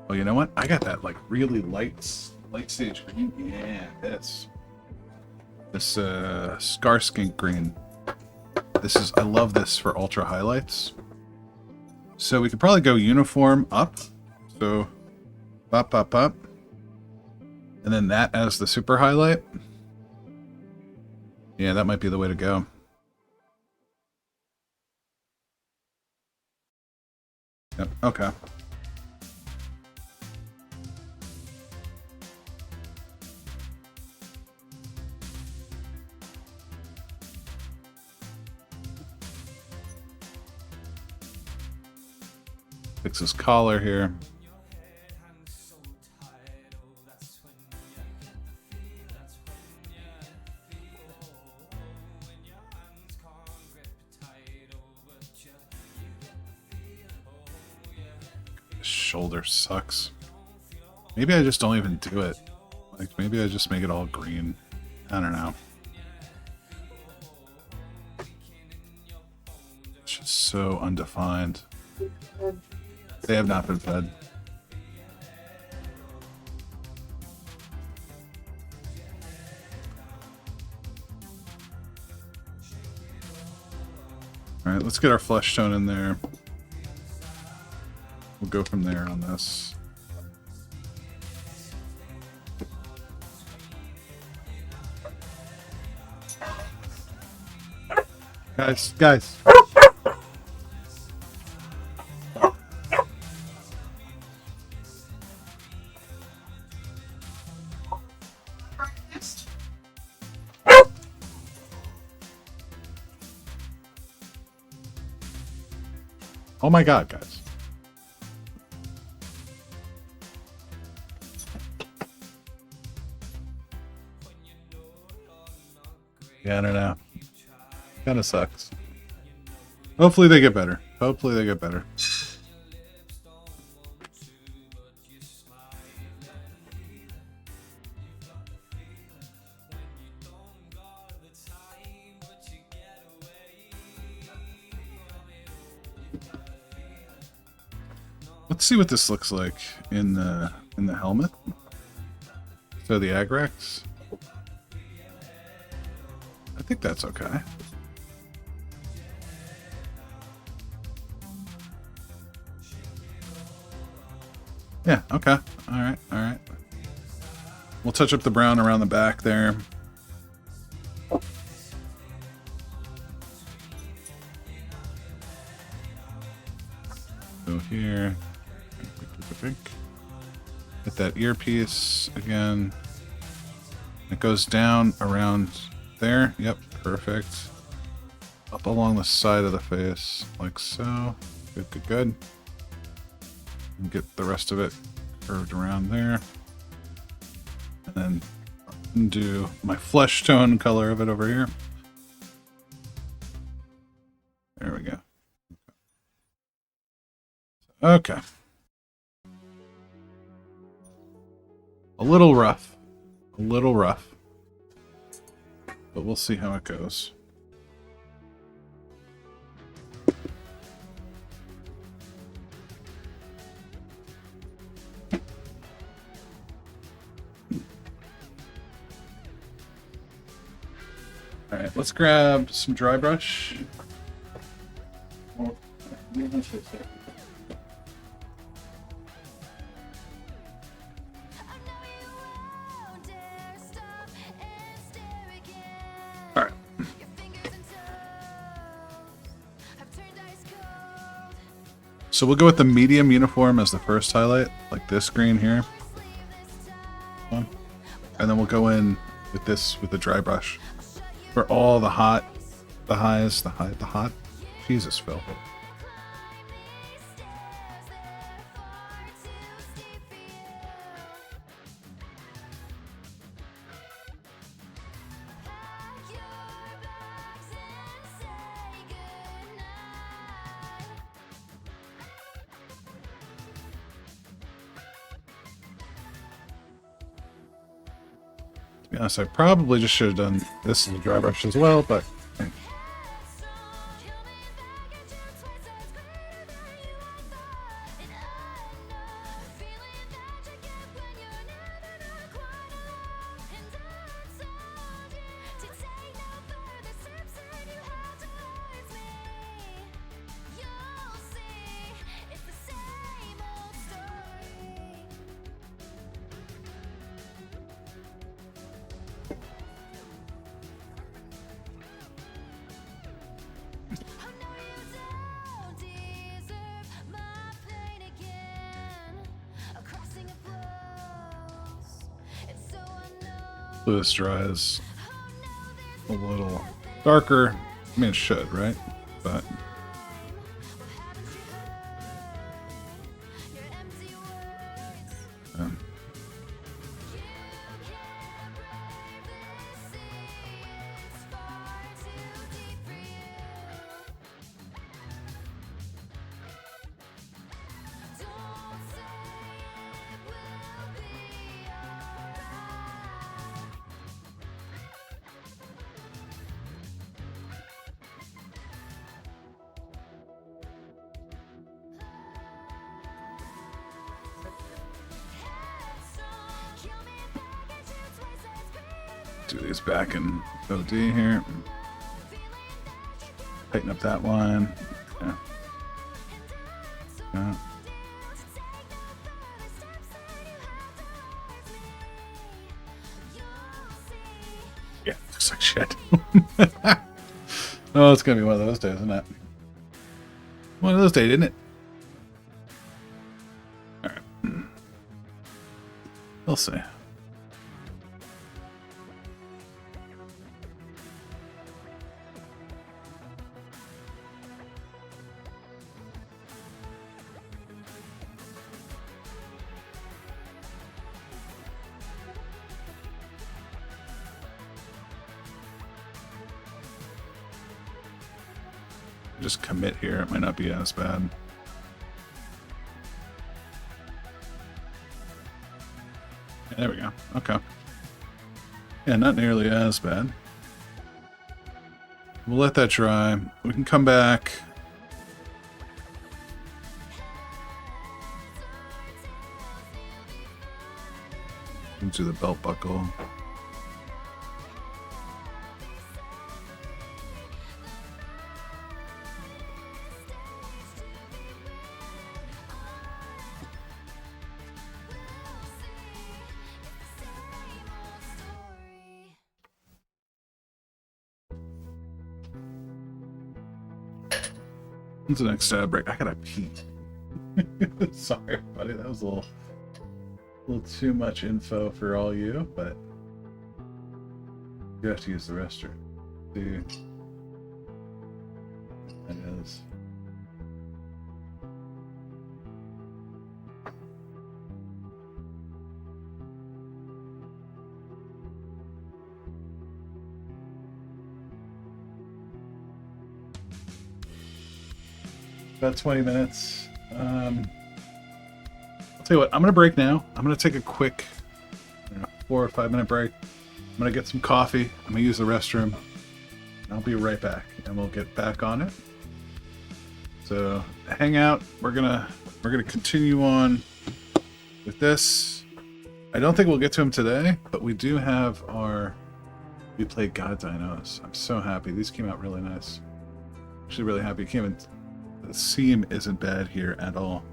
Oh, you know what? I got that like really light stage green. Yeah, this Scar Skink green. I love this for ultra highlights. So we could probably go uniform up. So up. And then that as the super highlight. Yeah, that might be the way to go. Yep, okay. Fix his collar here. shoulder sucks. Maybe I just don't even do it. Like, maybe I just make it all green. I don't know. It's just so undefined. They have not been fed. Alright, let's get our flesh tone in there. We'll go from there on this. Guys. Oh my god, guys. Yeah, I don't know. Kind of sucks. Hopefully they get better. Hopefully they get better. Let's see what this looks like in the helmet. So the Agrax. I think that's okay. Yeah, okay. Alright, alright. We'll touch up the brown around the back there. Go here. Hit that earpiece again. It goes down around there. Yep, perfect. Up along the side of the face, like so. Good, good, good. And get the rest of it curved around there. And then do my flesh tone color of it over here. There we go. Okay. A little rough. A little rough. But we'll see how it goes. Alright, let's grab some dry brush. Alright. So we'll go with the medium uniform as the first highlight, like this green here. And then we'll go in with this, with the dry brush. For all the hot, the highs, the hot. Jesus, Phil. To be honest, I probably just should have done this in the dry brush as well, but so this dries a little darker. I mean, it should, right? But Do these back in OD here. Tighten up that one. Yeah. Yeah. Yeah, looks like shit. Oh, it's gonna be one of those days, isn't it? One of those days, isn't it? Alright. We'll see. Just commit here. It might not be as bad. Yeah, there we go. Okay. Yeah, not nearly as bad. We'll let that dry. We can come back. Into the belt buckle. What's the next break? I gotta pee. Sorry, buddy. That was a little too much info for all you, but you have to use the restroom. Dude. That is. About 20 minutes. I'll tell you what, I'm going to break now. I'm going to take a quick 4 or 5 minute break. I'm going to get some coffee. I'm going to use the restroom. And I'll be right back, and we'll get back on it. So hang out. We're gonna continue on with this. I don't think we'll get to him today, but we do have we played God Dinos. I'm so happy. These came out really nice. Actually really happy. The seam isn't bad here at all.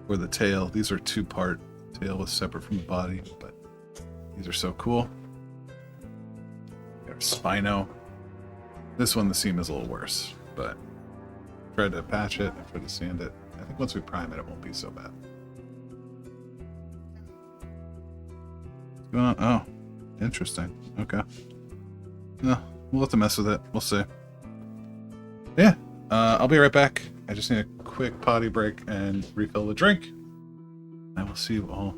Or the tail. These are 2-part. Tail was separate from the body, but these are so cool. Got Spino. This one, the seam is a little worse, but tried to patch it. I tried to sand it. I think once we prime it, it won't be so bad. What's going on? Oh, interesting. Okay. No, we'll have to mess with it. We'll see. Yeah. I'll be right back. I just need a quick potty break and refill the drink. I will see you all.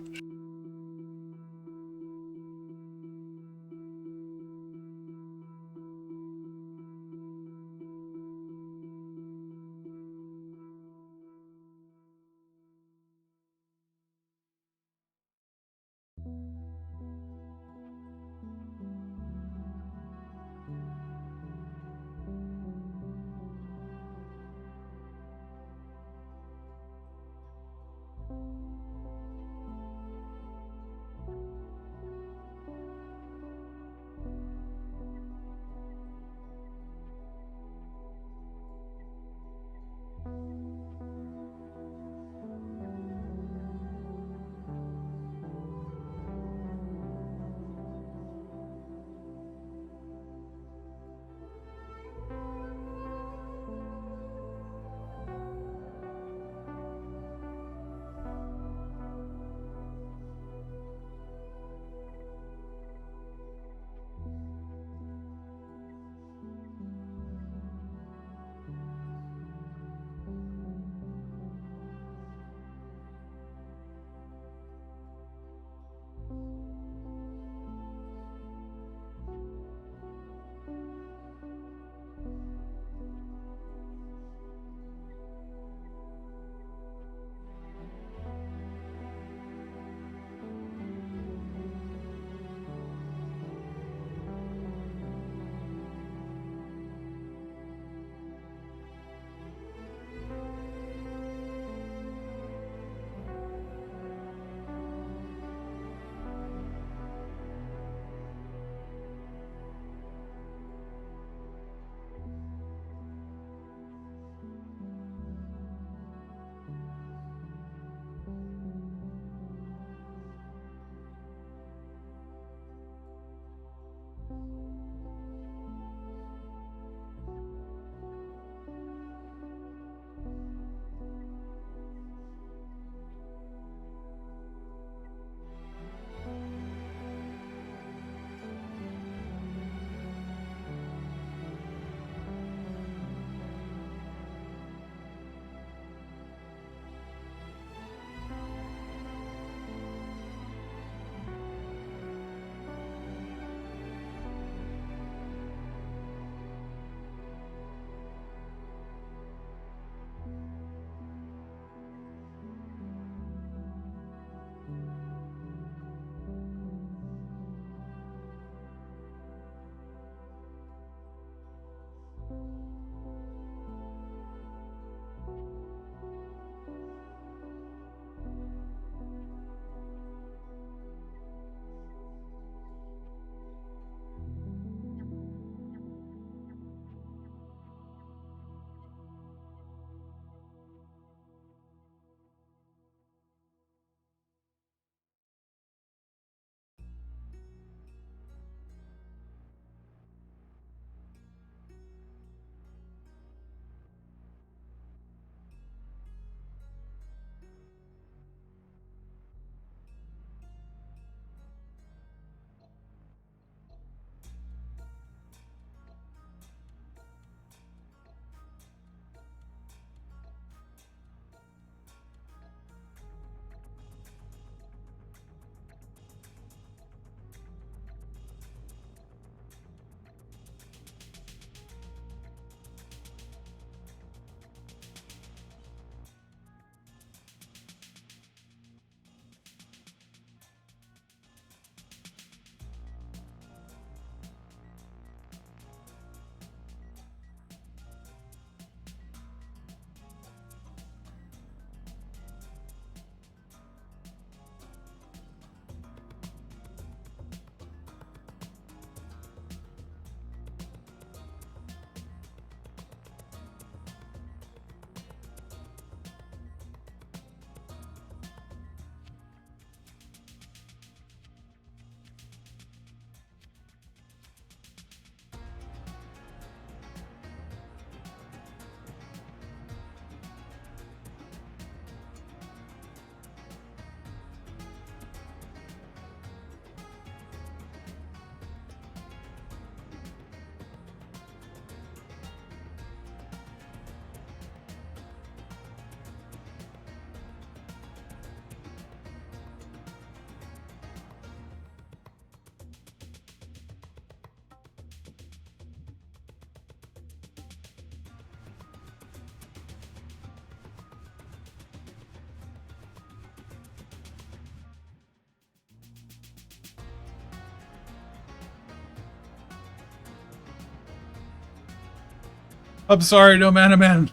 I'm sorry, no man, man.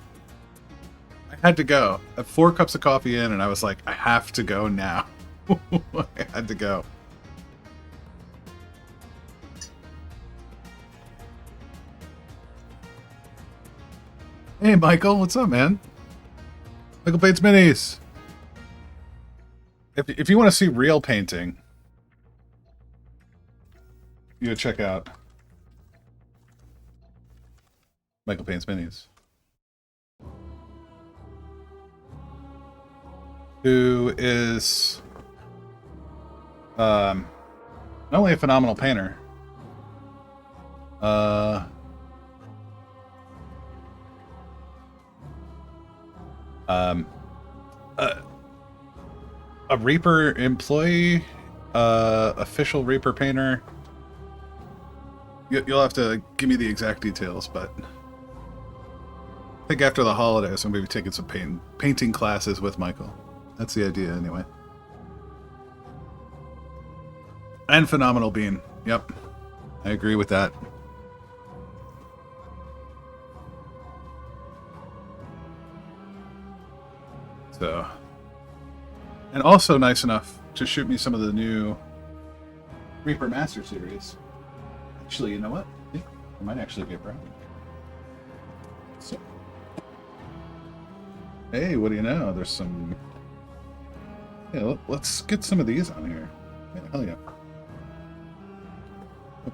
I had to go. I had 4 cups of coffee in, and I was like, I have to go now. I had to go. Hey, Michael, what's up, man? Michael Paints Minis. If you want to see real painting, you gotta check out Michael Paints Minis, who is not only a phenomenal painter, um, a Reaper employee, official Reaper painter. You'll have to give me the exact details, but I think after the holidays I'm going to be taking some painting classes with Michael. That's the idea, anyway. And phenomenal bean. Yep, I agree with that. So, and also nice enough to shoot me some of the new Reaper Master Series. Actually, you know what? I might actually be proud. So, hey, what do you know? There's some. Yeah, let's get some of these on here. Yeah, hell yeah.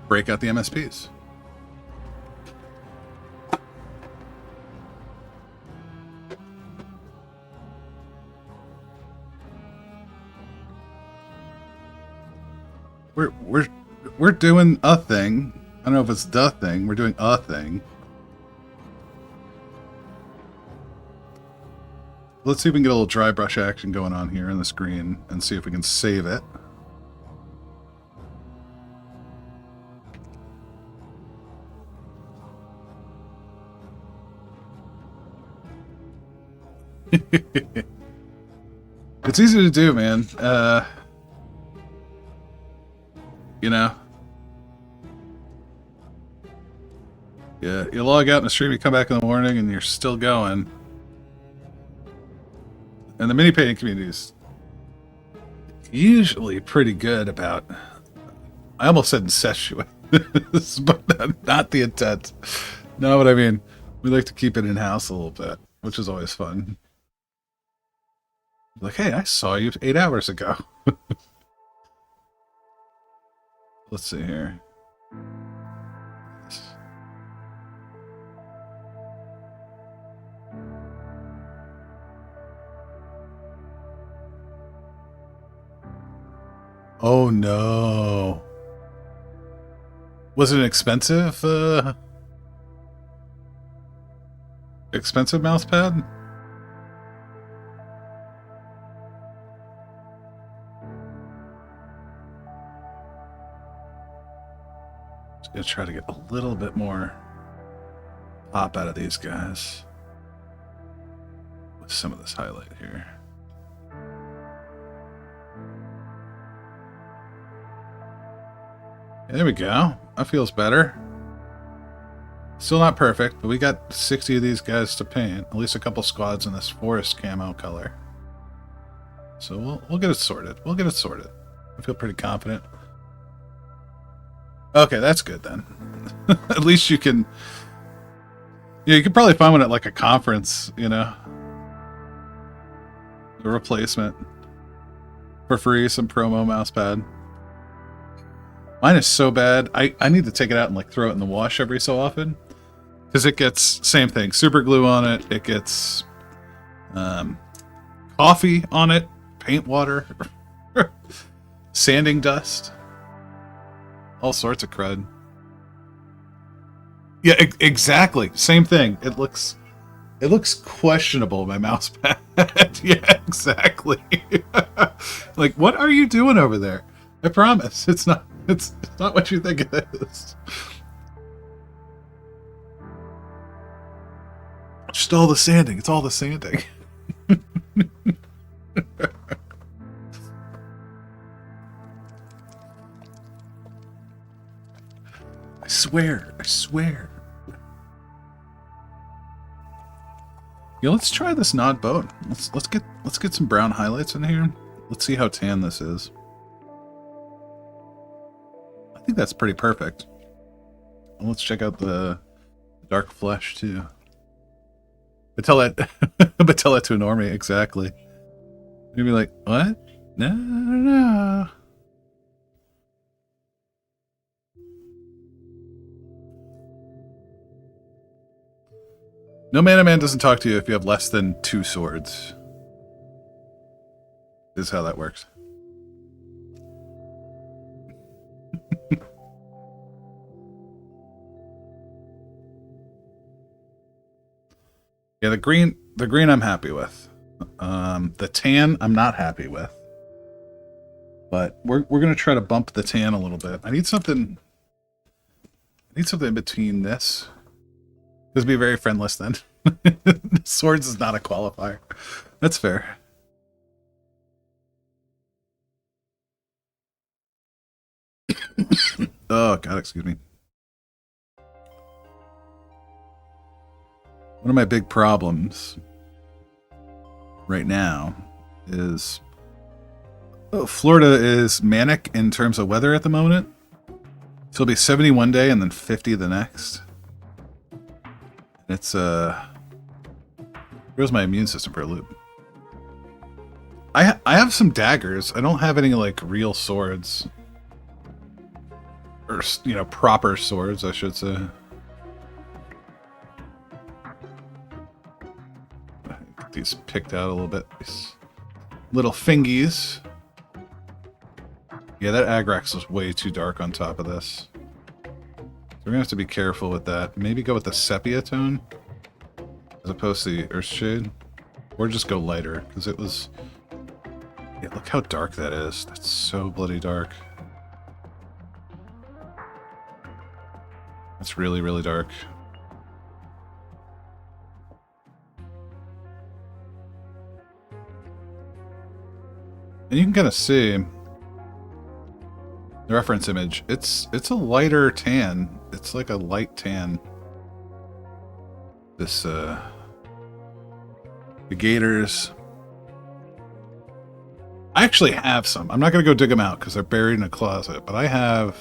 Break out the MSPs. We're doing a thing. I don't know if it's the thing. We're doing a thing. Let's see if we can get a little dry brush action going on here on the screen and see if we can save it. It's easy to do, man. You know. Yeah, you log out in the stream, you come back in the morning, and you're still going. And the mini painting community is usually pretty good about. I almost said incestuous, but not the intent. Know what I mean? We like to keep it in house a little bit, which is always fun. Like, hey, I saw you 8 hours ago. Let's see here. Oh no. Was it an expensive expensive mouse pad? Just gonna try to get a little bit more pop out of these guys with some of this highlight here. There we go. That feels better. Still not perfect, but we got 60 of these guys to paint. At least a couple squads in this forest camo color. So we'll get it sorted. We'll get it sorted. I feel pretty confident. Okay, that's good then. At least you can. Yeah, you could probably find one at like a conference, you know. A replacement for free, some promo mousepad. Mine is so bad. I need to take it out and like throw it in the wash every so often. Because it gets, same thing, super glue on it. It gets coffee on it, paint water, sanding dust, all sorts of crud. Yeah, exactly. Same thing. It looks questionable, my mouse pad. Yeah, exactly. Like, what are you doing over there? I promise. It's not what you think it is. Just all the sanding. It's all the sanding. I swear. Yeah, let's try this Nod boat. Let's get some brown highlights in here. Let's see how tan this is. I think that's pretty perfect. And let's check out the dark flesh too. But tell that but tell that to a normie, exactly. You'd be like, what? No, no. No mana man doesn't talk to you if you have less than 2 swords. This is how that works. Yeah, the green I'm happy with. The tan I'm not happy with. But we're gonna try to bump the tan a little bit. I need something in between this. This would be very friendless then. Swords is not a qualifier. That's fair. Oh god, excuse me. One of my big problems right now is Florida is manic in terms of weather at the moment. So it'll be 70 one day and then 50 the next. It's throws my immune system for a loop. I have some daggers. I don't have any like real swords. Or, you know, proper swords, I should say. Get these picked out a little bit. These little fingies. Yeah, that Agrax was way too dark on top of this. So we're gonna have to be careful with that. Maybe go with the sepia tone as opposed to the Earthshade. Or just go lighter, because it was... Yeah, look how dark that is. That's so bloody dark. It's really, really dark. And you can kind of see the reference image. It's a lighter tan. It's like a light tan. This the gators. I actually have some. I'm not gonna go dig them out because they're buried in a closet, but I have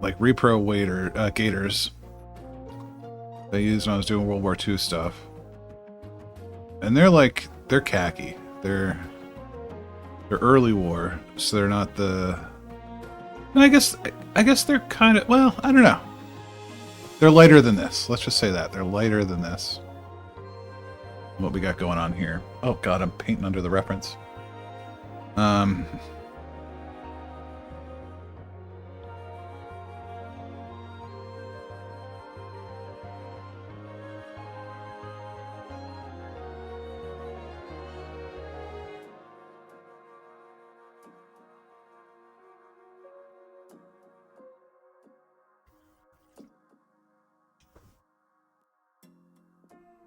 like repro gators I used when I was doing World War II stuff. And they're khaki. They're early war, so they're not the... I guess they're kind of... Well, I don't know. They're lighter than this. Let's just say that. They're lighter than this. What we got going on here. Oh god, I'm painting under the reference.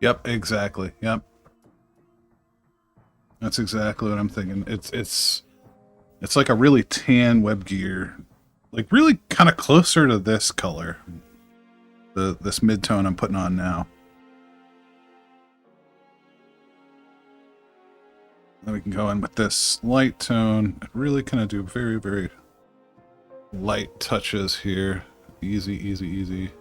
Yep, exactly. Yep. That's exactly what I'm thinking. It's like a really tan web gear. Like really kind of closer to this color. This mid-tone I'm putting on now. Then we can go in with this light tone. Really kind of do very, very light touches here. Easy, easy, easy.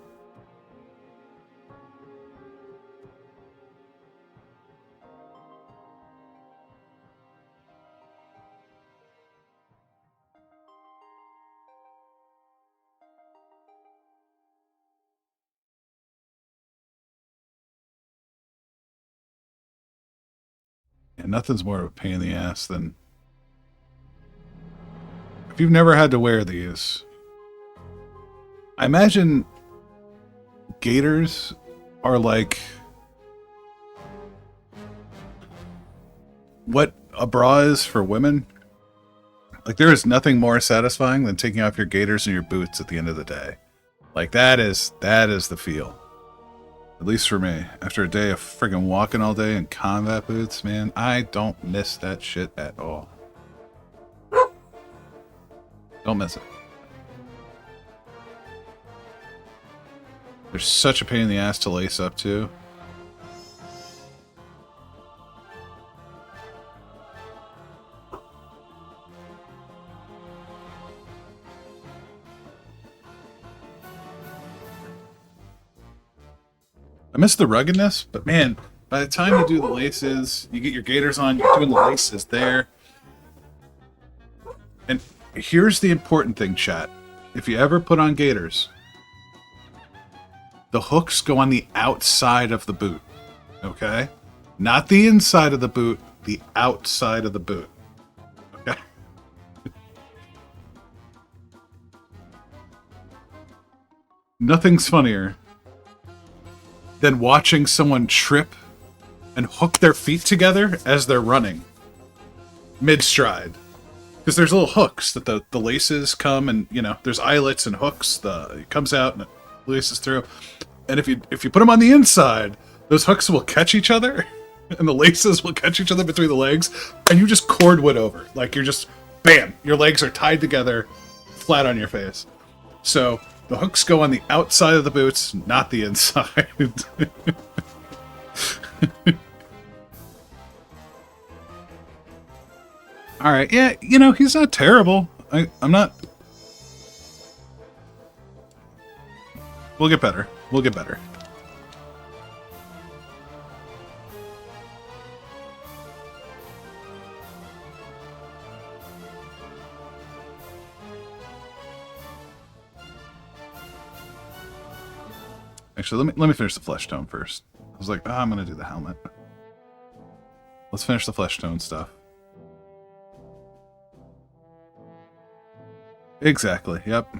And nothing's more of a pain in the ass than... If you've never had to wear these, I imagine gaiters are like what a bra is for women. Like there is nothing more satisfying than taking off your gaiters and your boots at the end of the day. Like that is the feel. At least for me. After a day of friggin' walking all day in combat boots, man, I don't miss that shit at all. Don't miss it. They're such a pain in the ass to lace up to. miss the ruggedness, but man, by the time you do the laces, you get your gaiters on, you're doing the laces there. And here's the important thing, chat. If you ever put on gaiters, the hooks go on the outside of the boot, okay? Not the inside of the boot, the outside of the boot, okay? Nothing's funnier than watching someone trip and hook their feet together as they're running mid-stride. Because there's little hooks that the laces come, and you know there's eyelets and hooks. It comes out and it laces through. And if you put them on the inside, those hooks will catch each other, and the laces will catch each other between the legs, and you just cordwood over. Like you're just bam, your legs are tied together, flat on your face. So the hooks go on the outside of the boots, not the inside. All right, yeah, you know, he's not terrible. I'm not... We'll get better. We'll get better. Actually, let me finish the flesh tone first. I was like, oh, I'm going to do the helmet. Let's finish the flesh tone stuff. Exactly, yep.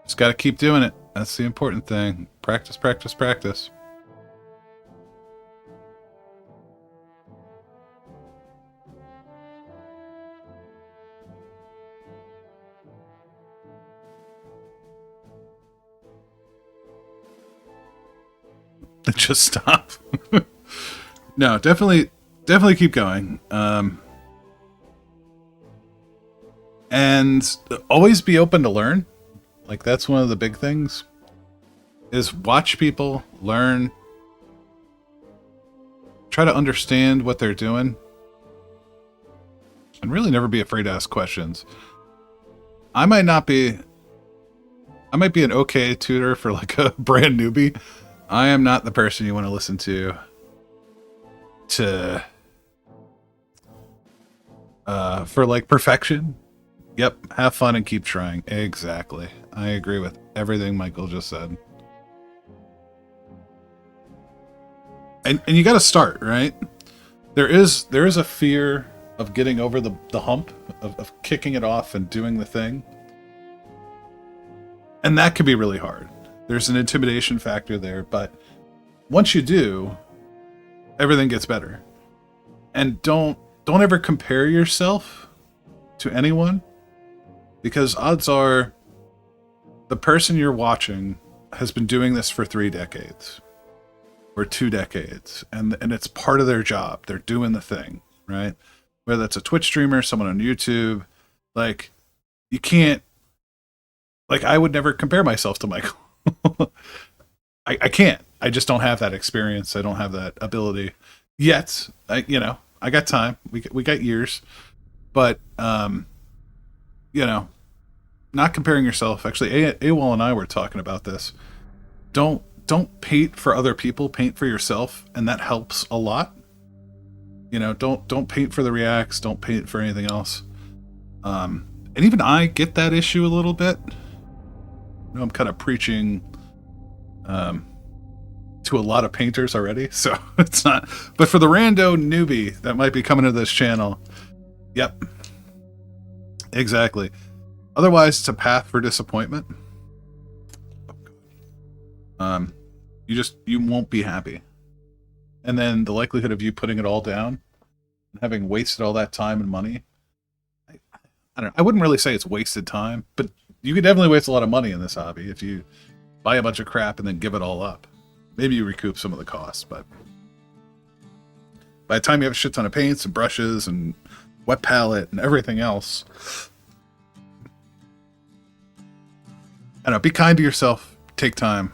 Just gotta keep doing it. That's the important thing. Practice, practice, practice. Just stop. No, definitely keep going. And always be open to learn. Like, that's one of the big things. Is watch people, learn. Try to understand what they're doing. And really never be afraid to ask questions. I might be an okay tutor for like a brand newbie. I am not the person you want to listen to for like perfection. Yep, have fun and keep trying. Exactly. I agree with everything Michael just said. And you got to start, right? There is a fear of getting over the hump, of kicking it off and doing the thing. And that can be really hard. There's an intimidation factor there, but once you do, everything gets better. And don't ever compare yourself to anyone, because odds are the person you're watching has been doing this for 3 decades or 2 decades, and it's part of their job. They're doing the thing, right? Whether that's a Twitch streamer, someone on YouTube, like, you can't, like, I would never compare myself to Michael. I can't. I just don't have that experience. I don't have that ability yet. I got time. We got years, but not comparing yourself. Actually, AWOL and I were talking about this. Don't paint for other people. Paint for yourself, and that helps a lot. You know, don't paint for the reacts. Don't paint for anything else. And even I get that issue a little bit. You know, I'm kind of preaching to a lot of painters already, so it's not. But for the rando newbie that might be coming to this channel, yep, exactly. Otherwise, it's a path for disappointment. You won't be happy, and then the likelihood of you putting it all down and having wasted all that time and money. I don't know. I wouldn't really say it's wasted time, but you could definitely waste a lot of money in this hobby if you buy a bunch of crap and then give it all up. Maybe you recoup some of the costs, but by the time you have a shit ton of paints and brushes and wet palette and everything else, I don't know, be kind to yourself. Take time.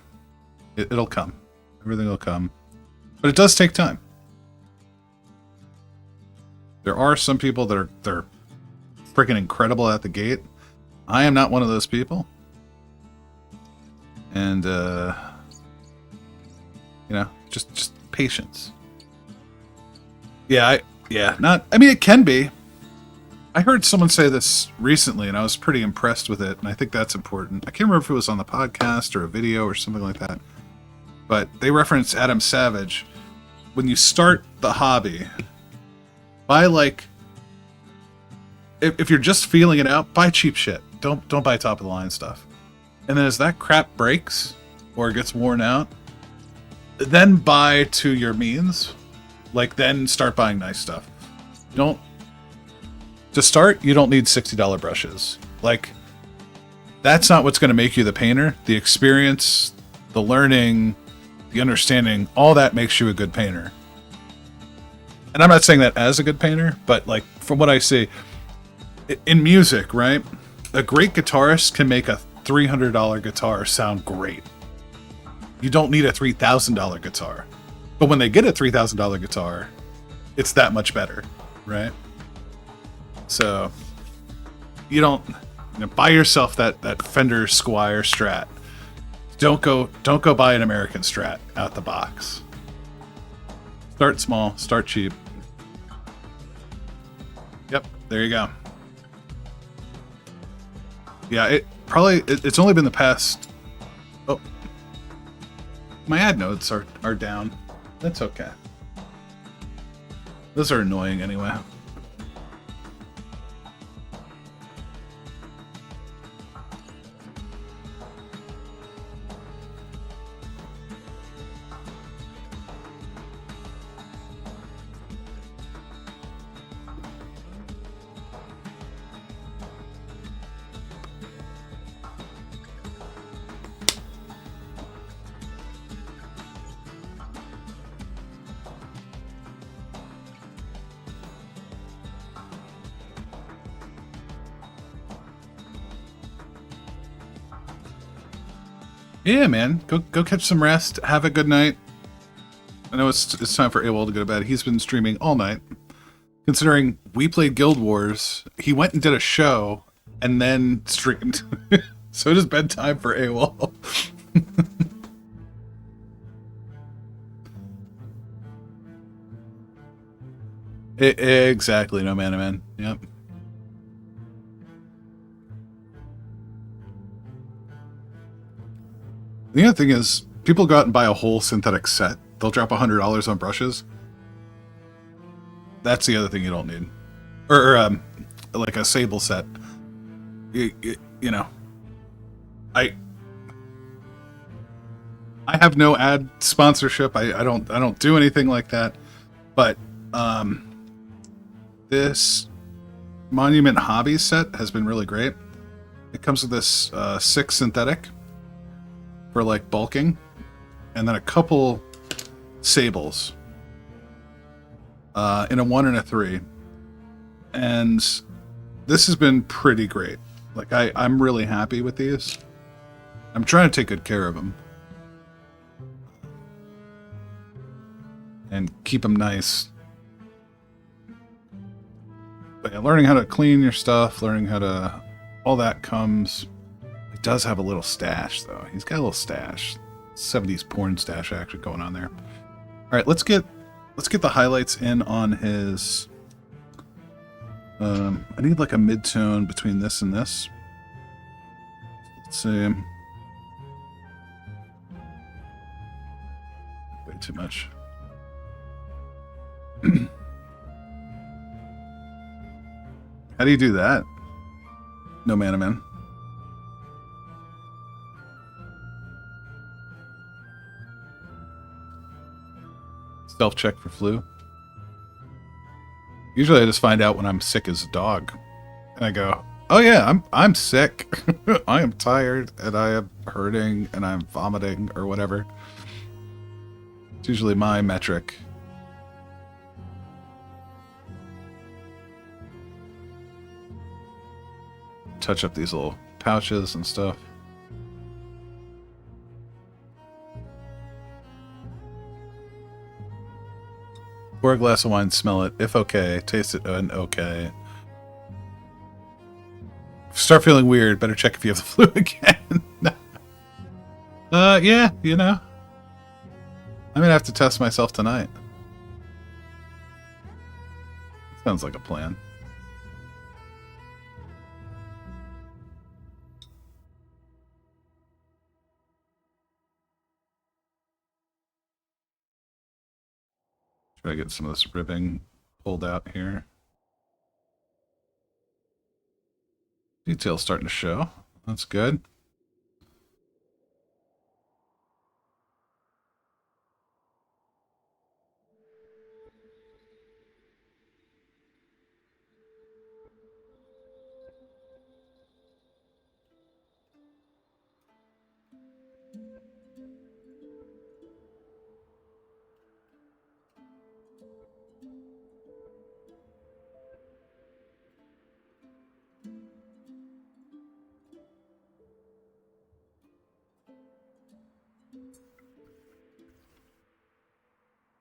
It'll come. Everything will come. But it does take time. There are some people that they're freaking incredible at the gate. I am not one of those people. And, you know, just patience. Yeah, I mean, it can be. I heard someone say this recently, and I was pretty impressed with it, and I think that's important. I can't remember if it was on the podcast or a video or something like that, but they reference Adam Savage. When you start the hobby, buy like, if you're just feeling it out, buy cheap shit. Don't buy top of the line stuff. And then as that crap breaks or gets worn out, then buy to your means. Like, then start buying nice stuff. To start, you don't need $60 brushes. Like, that's not what's going to make you the painter. The experience, the learning, the understanding, all that makes you a good painter. And I'm not saying that as a good painter, but like, from what I see in music, right? A great guitarist can make a $300 guitar sound great. You don't need a $3,000 guitar. But when they get a $3,000 guitar, it's that much better, right? So you don't, buy yourself that Fender Squier Strat. Don't go buy an American Strat out the box. Start small, start cheap. Yep, there you go. Yeah, it's only been the past. Oh, my ad notes are down. That's okay. Those are annoying anyway. Yeah, man. Go catch some rest. Have a good night. I know it's time for AWOL to go to bed. He's been streaming all night. Considering we played Guild Wars, he went and did a show and then streamed. So it is bedtime for AWOL. Exactly, no man. Yep. The other thing is, people go out and buy a whole synthetic set. They'll drop $100 on brushes. That's the other thing you don't need. Or like a sable set. You know, I have no ad sponsorship. I don't do anything like that. But this Monument Hobby set has been really great. It comes with this 6 synthetic for like bulking, and then a couple sables in a 1 and a 3. And this has been pretty great. Like, I'm really happy with these. I'm trying to take good care of them and keep them nice. But yeah, learning how to clean your stuff, learning how to, all that comes. He does have a little stash, though. He's got a little stash. 70s porn stash actually going on there. All right, let's get the highlights in on his. I need like a mid-tone between this and this. Let's see. Way too much. How do you do that? No man. Self-check for flu. Usually I just find out when I'm sick as a dog. And I go, oh yeah, I'm sick. I am tired and I am hurting and I'm vomiting or whatever. It's usually my metric. Touch up these little pouches and stuff. Pour a glass of wine, smell it, if okay, taste it, and okay. start feeling weird, better check if you have the flu again. Yeah, you know. I'm gonna have to test myself tonight. Sounds like a plan. Try to get some of this ribbing pulled out here. Details starting to show. That's good.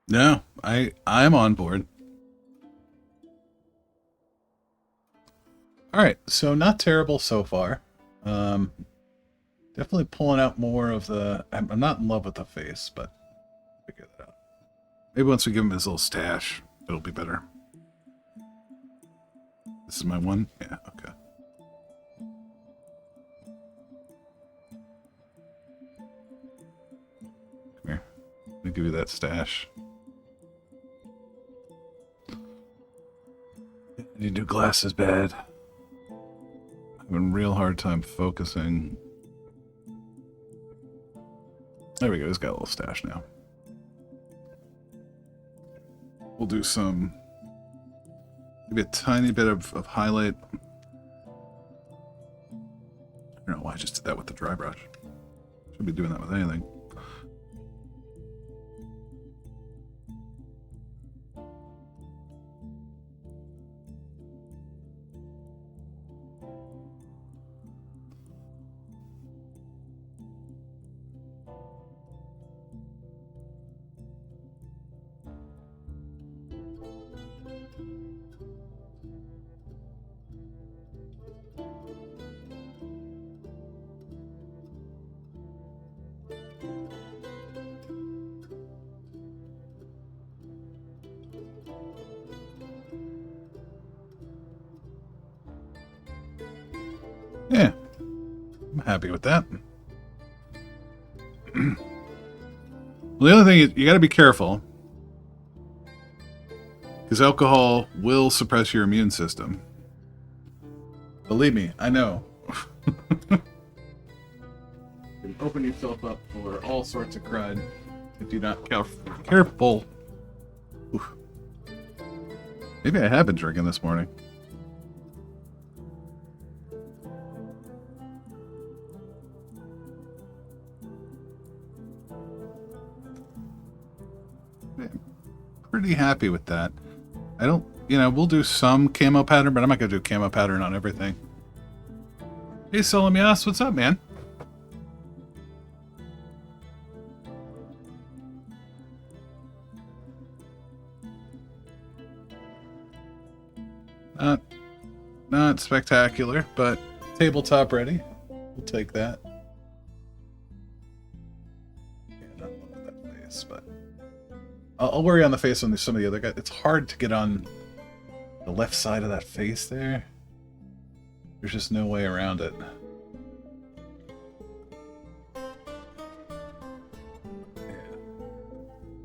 No, I'm on board. All right, so not terrible so far. Definitely pulling out more of the. I'm not in love with the face, but figure that out. Maybe once we give him his little stash, it'll be better. This is my one. Yeah. Okay. Come here. Let me give you that stash. Your new glass is bad. Having a real hard time focusing. There we go. He's got a little stash now. We'll do some. Maybe a tiny bit of highlight. I don't know why I just did that with the dry brush. Should be doing that with anything. Yeah, I'm happy with that. Well, the other thing is you got to be careful because alcohol will suppress your immune system. Believe me, I know. You can open yourself up for all sorts of crud if you're not careful. Oof. Maybe I have been drinking this morning. Pretty happy with that. I don't, we'll do some camo pattern, but I'm not going to do camo pattern on everything. Hey, Solomyas, what's up, man? Not spectacular, but tabletop ready. We'll take that. Yeah, not love that face, but I'll worry on the face on some of the other guys. It's hard to get on the left side of that face there. There's just no way around it. Yeah.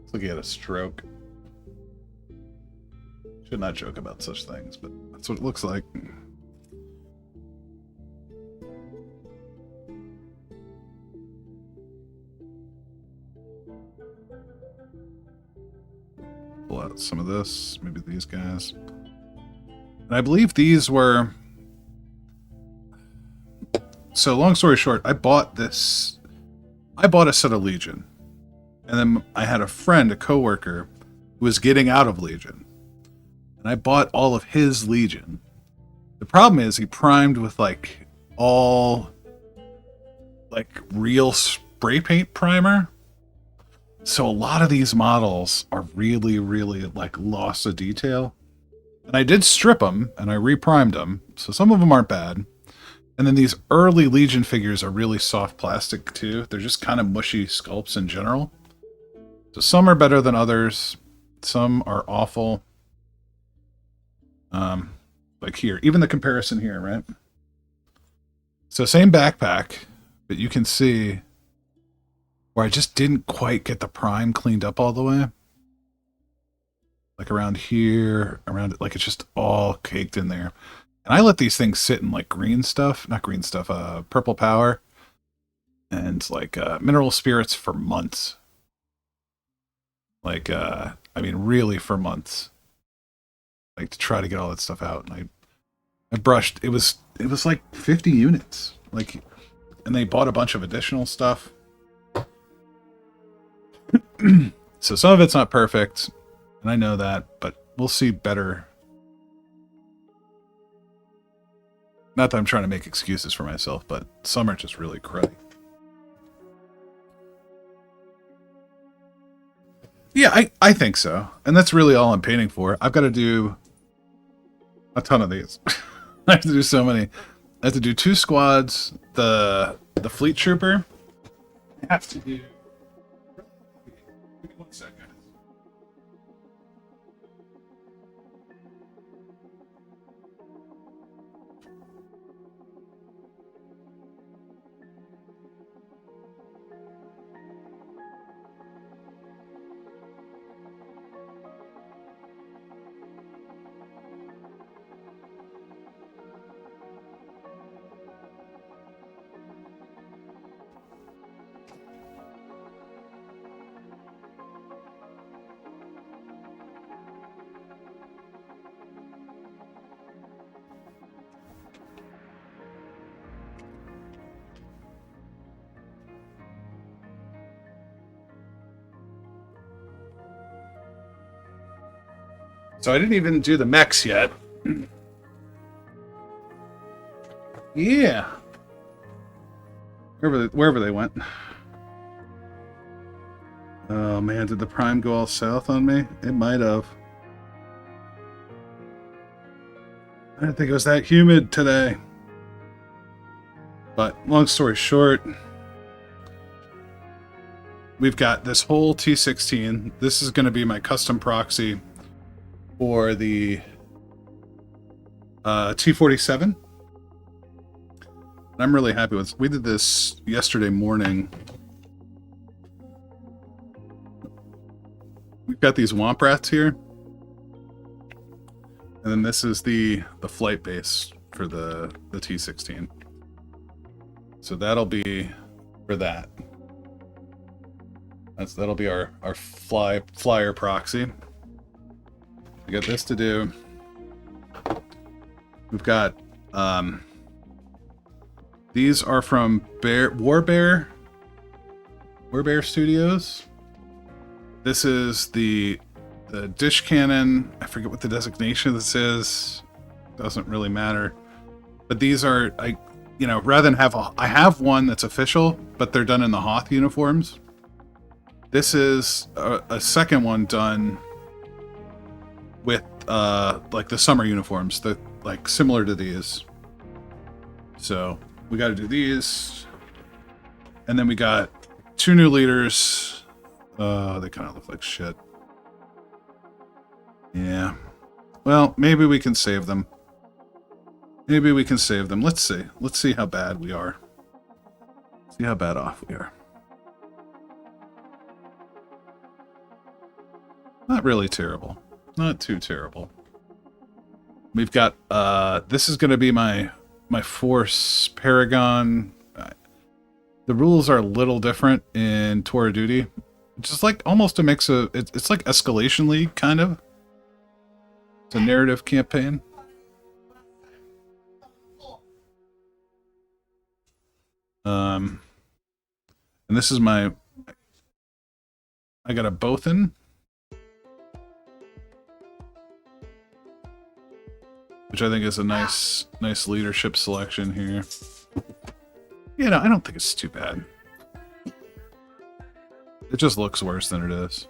Looks like he had a stroke. Should not joke about such things, but that's what it looks like. Pull out some of this, maybe these guys. And I believe these were... So long story short, I bought a set of Legion. And then I had a friend, a coworker, who was getting out of Legion. And I bought all of his Legion. The problem is he primed with all real spray paint primer. So a lot of these models are really, really loss of detail. And I did strip them and I reprimed them. So some of them aren't bad. And then these early Legion figures are really soft plastic too. They're just kind of mushy sculpts in general. So some are better than others. Some are awful. Like here, even the comparison here, right? So same backpack, but you can see where I just didn't quite get the prime cleaned up all the way. Like around here, around it, like it's just all caked in there. And I let these things sit in like green stuff, not green stuff, purple power and like mineral spirits for months. Like, I mean, really for months. Like to try to get all that stuff out. And I brushed, it was like 50 units. Like, and they bought a bunch of additional stuff. So some of it's not perfect, and I know that, but we'll see better. Not that I'm trying to make excuses for myself, but some are just really cruddy. Yeah, I think so. And that's really all I'm painting for. I've got to do a ton of these. I have to do so many. I have to do 2 squads, the fleet trooper. I have to do... Give me 1 second. So I didn't even do the mechs yet. Yeah. Wherever they went. Oh man, did the prime go all south on me? It might have. I didn't think it was that humid today. But long story short, we've got this whole T16. This is going to be my custom proxy for the T47. And I'm really happy with. We did this yesterday morning. We've got these Womp Rats here. And then this is the flight base for the T16. So that'll be for that. That'll be our flyer proxy. We got this to do. We've got these are from Warbear Studios. This is the dish cannon. I forget what the designation of this is. Doesn't really matter. But these are, rather than I have one that's official, but they're done in the Hoth uniforms. This is a second one done with like the summer uniforms, that like similar to these. So we got to do these, and then we got 2 new leaders. They kind of look like shit. Yeah. Well, maybe we can save them. Maybe we can save them. Let's see. Let's see how bad we are. See how bad off we are. Not really terrible. Not too terrible. We've got, this is going to be my Force Paragon. The rules are a little different in Tour of Duty. Just like almost a mix of, it's like Escalation League, kind of. It's a narrative campaign. And this is I got a Bothan. Which I think is a nice leadership selection here. You know, I don't think it's too bad. It just looks worse than it is.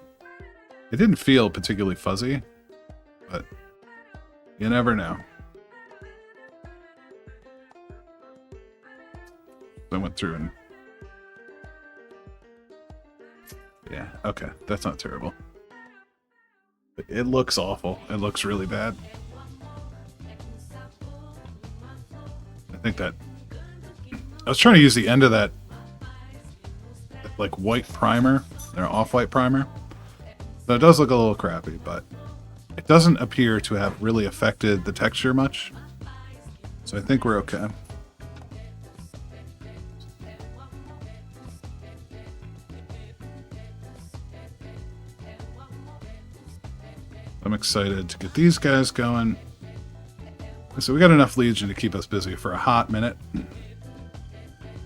It didn't feel particularly fuzzy, but you never know. I went through and... Yeah, okay. That's not terrible. It looks awful. It looks really bad. I think that... I was trying to use the end of that like white primer, or off-white primer. So it does look a little crappy, but it doesn't appear to have really affected the texture much. So I think we're okay. I'm excited to get these guys going. So we got enough Legion to keep us busy for a hot minute.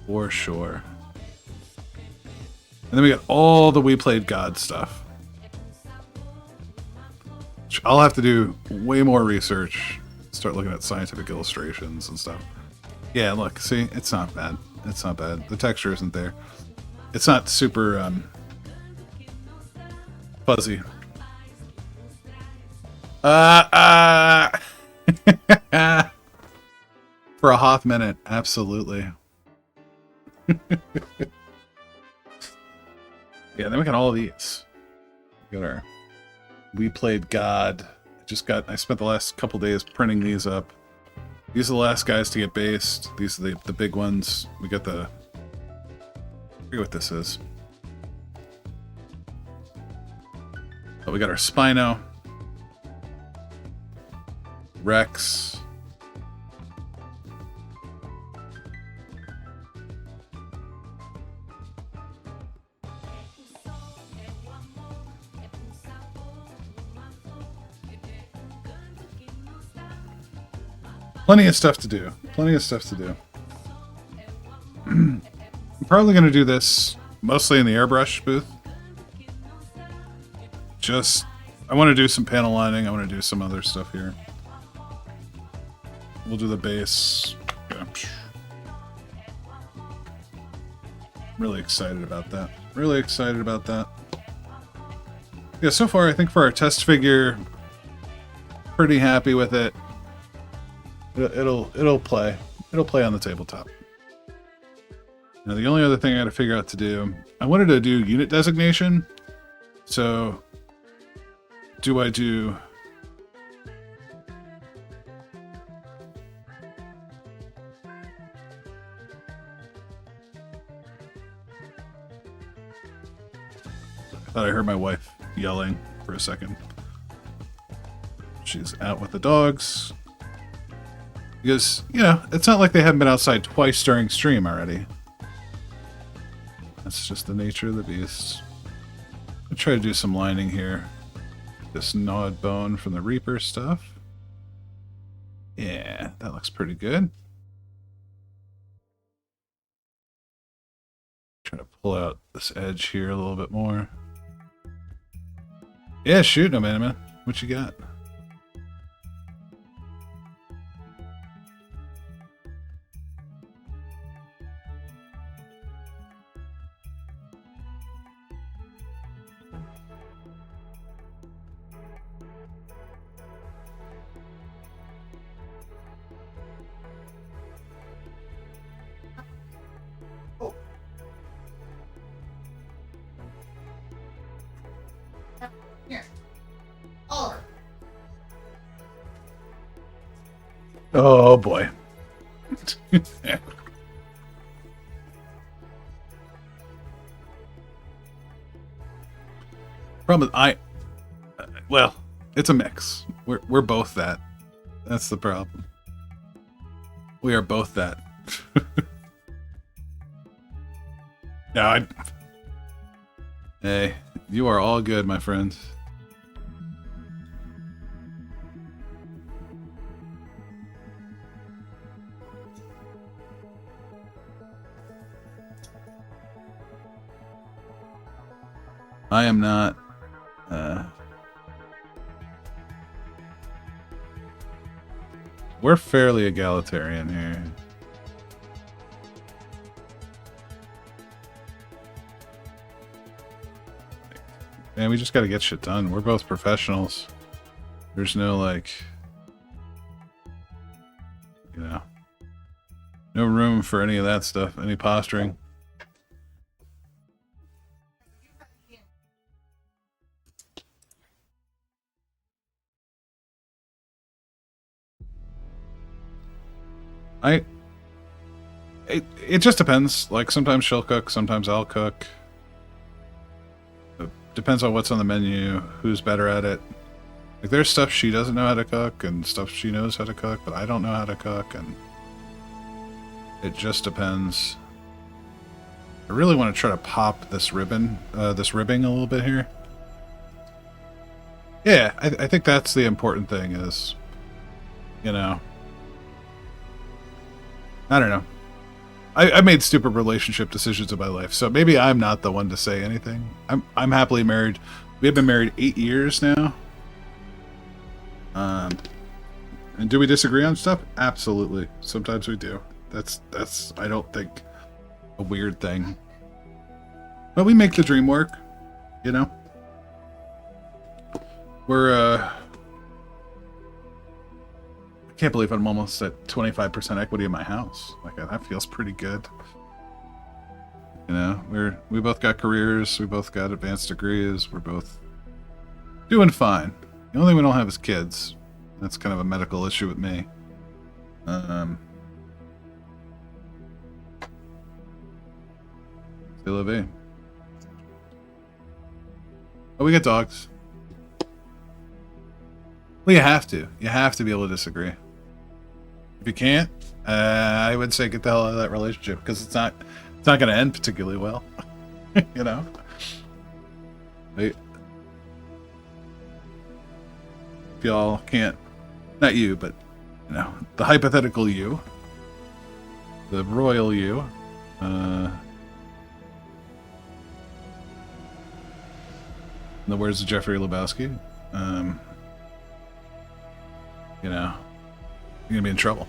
For sure. And then we got all the We Played God stuff. Which I'll have to do way more research. Start looking at scientific illustrations and stuff. Yeah, look, see? It's not bad. It's not bad. The texture isn't there. It's not super fuzzy. For a hot minute, absolutely. Yeah, then we got all of these. We got our We Played God. I spent the last couple days printing these up. These are the last guys to get based. These are the big ones. We got the... I forget what this is. But we got our Spino. Rex. Plenty of stuff to do. Plenty of stuff to do. I'm probably going to do this mostly in the airbrush booth. I want to do some panel lining. I want to do some other stuff here. We'll do the base. Yeah. Really excited about that. Really excited about that. Yeah, so far I think for our test figure, pretty happy with it. It'll play. It'll play on the tabletop. Now the only other thing I got to figure out to do, I wanted to do unit designation. So do I do... I thought I heard my wife yelling for a second. She's out with the dogs. Because, you know, it's not like they haven't been outside twice during stream already. That's just the nature of the beast. I'll try to do some lining here. This gnawed bone from the Reaper stuff. Yeah, that looks pretty good. Try to pull out this edge here a little bit more. Yeah, shoot, no man. What you got? Oh boy. Problem is, well, it's a mix. We're both that. That's the problem. We are both that. No, hey, you are all good, my friends. I am not, we're fairly egalitarian here. Man, we just gotta get shit done. We're both professionals. There's no, like, you know, no room room for any of that stuff, any posturing. I it just depends. Like sometimes she'll cook, sometimes I'll cook. It depends on what's on the menu, who's better at it. Like there's stuff she doesn't know how to cook and stuff she knows how to cook, but I don't know how to cook, and it just depends. I really want to try to pop this ribbing a little bit here. Yeah, I think that's the important thing is, you know, I don't know. I made stupid relationship decisions in my life, so maybe I'm not the one to say anything. I'm happily married. We've been married 8 years now. And do we disagree on stuff? Absolutely. Sometimes we do. That's I don't think a weird thing. But we make the dream work, you know? We're I can't believe I'm almost at 25% equity in my house. Like that feels pretty good. You know, we both got careers, we both got advanced degrees, we're both doing fine. The only thing we don't have is kids. That's kind of a medical issue with me. C'est la vie. Oh, we got dogs. Well, you have to. You have to be able to disagree. If you can't, I would say get the hell out of that relationship because it's not going to end particularly well. You know. If y'all can't, not you, but you know, the hypothetical you, the royal you, in the words of Jeffrey Lebowski, you know, you're gonna be in trouble.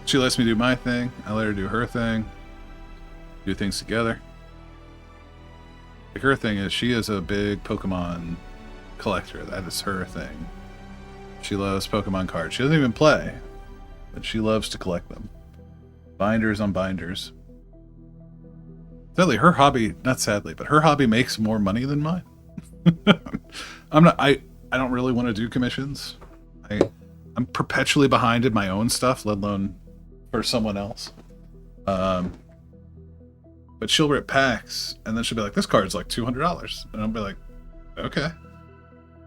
She lets me do my thing. I let her do her thing. Do things together. Like her thing is she is a big Pokemon collector. That is her thing. She loves Pokemon cards. She doesn't even play, but she loves to collect them. Binders on binders. Sadly, her hobby, not sadly, but her hobby makes more money than mine. I don't really want to do commissions. I'm perpetually behind in my own stuff, let alone for someone else. But she'll rip packs, and then she'll be like, this card's like $200. And I'll be like, okay.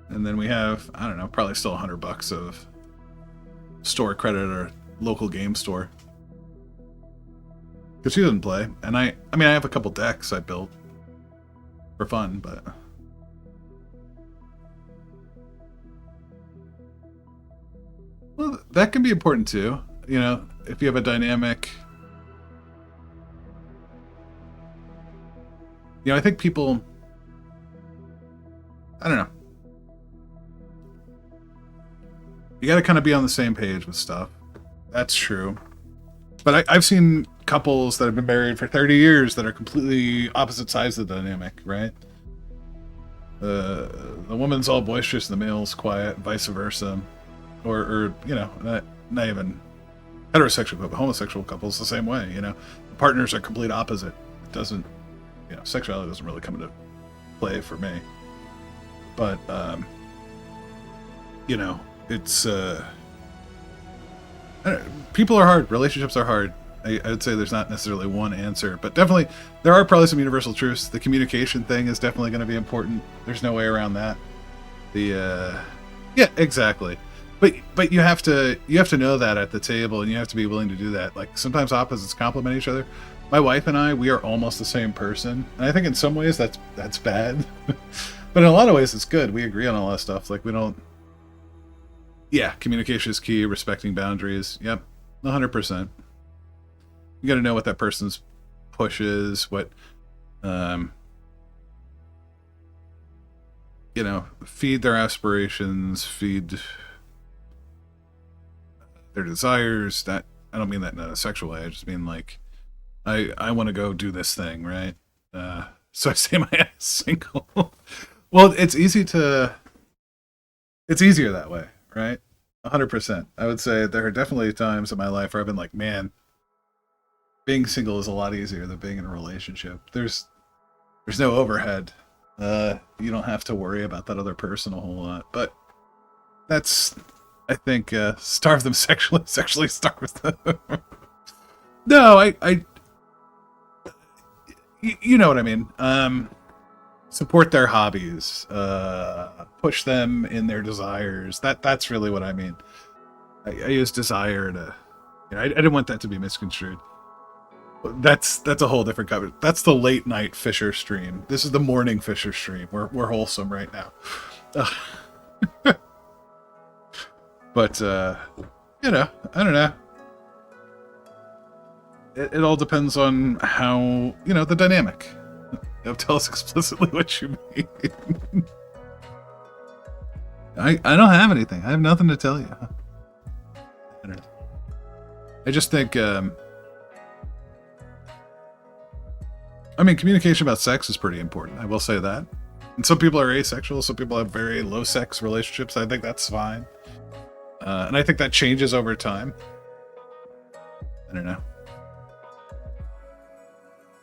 And then we have, I don't know, probably still $100 of store credit or local game store. Because she doesn't play. And I mean, I have a couple decks I built for fun, but... Well, that can be important too. You know, if you have a dynamic... You know, I think people... I don't know. You gotta kind of be on the same page with stuff. That's true. But I've seen couples that have been married for 30 years that are completely opposite sides of the dynamic, right? The woman's all boisterous and the male's quiet, vice versa. Or you know, not even heterosexual couple, homosexual couples the same way, you know. The partners are complete opposite. It doesn't, you know, sexuality doesn't really come into play for me. But, you know, it's, people are hard. Relationships are hard. I would say there's not necessarily one answer, but definitely there are probably some universal truths. The communication thing is definitely going to be important. There's no way around that. Yeah, exactly. But you have to know that at the table, and you have to be willing to do that. Like sometimes opposites complement each other. My wife and I, we are almost the same person, and I think in some ways that's bad, but in a lot of ways it's good. We agree on a lot of stuff. Like we don't. Yeah, communication is key. Respecting boundaries. Yep, 100%. You got to know what that person's push is. What, you know, feed their aspirations. Feed their desires. That I don't mean that in a sexual way. I just mean like, I want to go do this thing, right? So I say my ass single. Well, it's easier that way, right? 100%. I would say there are definitely times in my life where I've been like, man, being single is a lot easier than being in a relationship. There's no overhead. You don't have to worry about that other person a whole lot. But that's, I think, starve them sexually starve them. No, you know what I mean. Support their hobbies, push them in their desires. That's really what I mean. I use desire to, I didn't want that to be misconstrued. That's a whole different cover. That's the late night Fisher stream. This is the morning Fisher stream. We're wholesome right now. But I don't know. It all depends on how, the dynamic. Tell us explicitly what you mean. I don't have anything. I have nothing to tell you. I don't know. I just think, communication about sex is pretty important. I will say that. And some people are asexual. Some people have very low sex relationships. I think that's fine. And I think that changes over time. I don't know.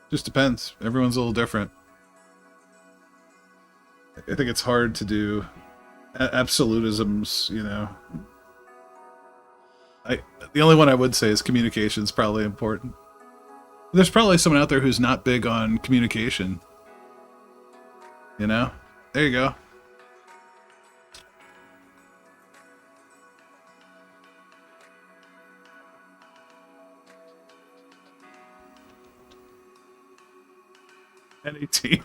Just depends. Everyone's a little different. I think it's hard to do absolutisms, The only one I would say is communication is probably important. There's probably someone out there who's not big on communication. There you go. At 18.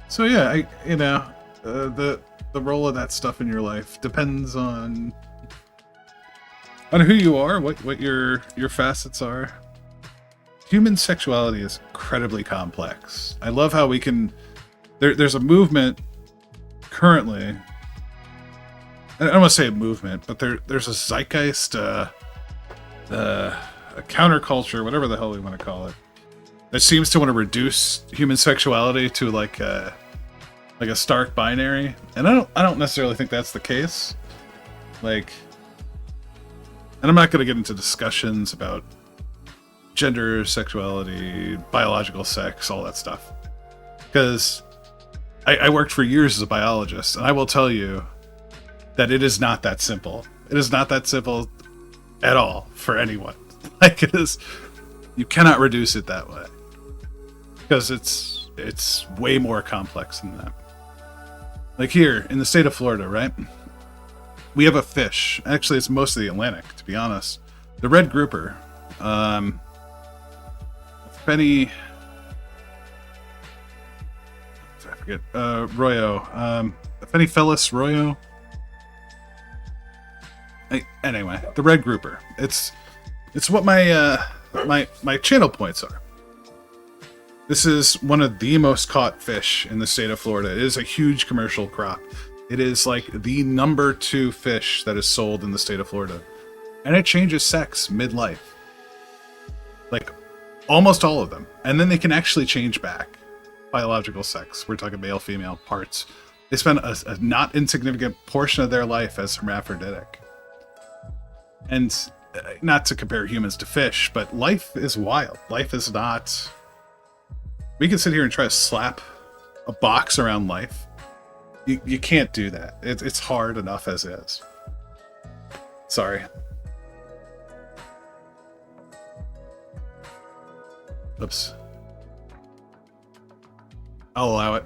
So yeah, the role of that stuff in your life depends on who you are, what your facets are. Human sexuality is incredibly complex. I love how we can. There's a movement currently. I don't want to say a movement, but there's a zeitgeist, a counterculture, whatever the hell we want to call it, that seems to want to reduce human sexuality to like a stark binary, and I don't necessarily think that's the case. And I'm not going to get into discussions about gender, sexuality, biological sex, all that stuff, because I worked for years as a biologist, and I will tell you that it is not that simple. It is not that simple at all for anyone. It is, you cannot reduce it that way, because it's way more complex than that. Here in the state of Florida, right? We have a fish. Actually, it's most of the Atlantic, to be honest. The red grouper. Fenny. I forget. Royo. Phenyphelus royo. Anyway, the red grouper. It's what my channel points are. This is one of the most caught fish in the state of Florida. It is a huge commercial crop. It is like the number 2 fish that is sold in the state of Florida. And it changes sex mid-life. Almost all of them. And then they can actually change back. Biological sex. We're talking male, female parts. They spend a not insignificant portion of their life as hermaphroditic. And not to compare humans to fish, but life is wild. Life is not... We can sit here and try to slap a box around life. You can't do that. It's hard enough as is. Sorry. Oops. I'll allow it.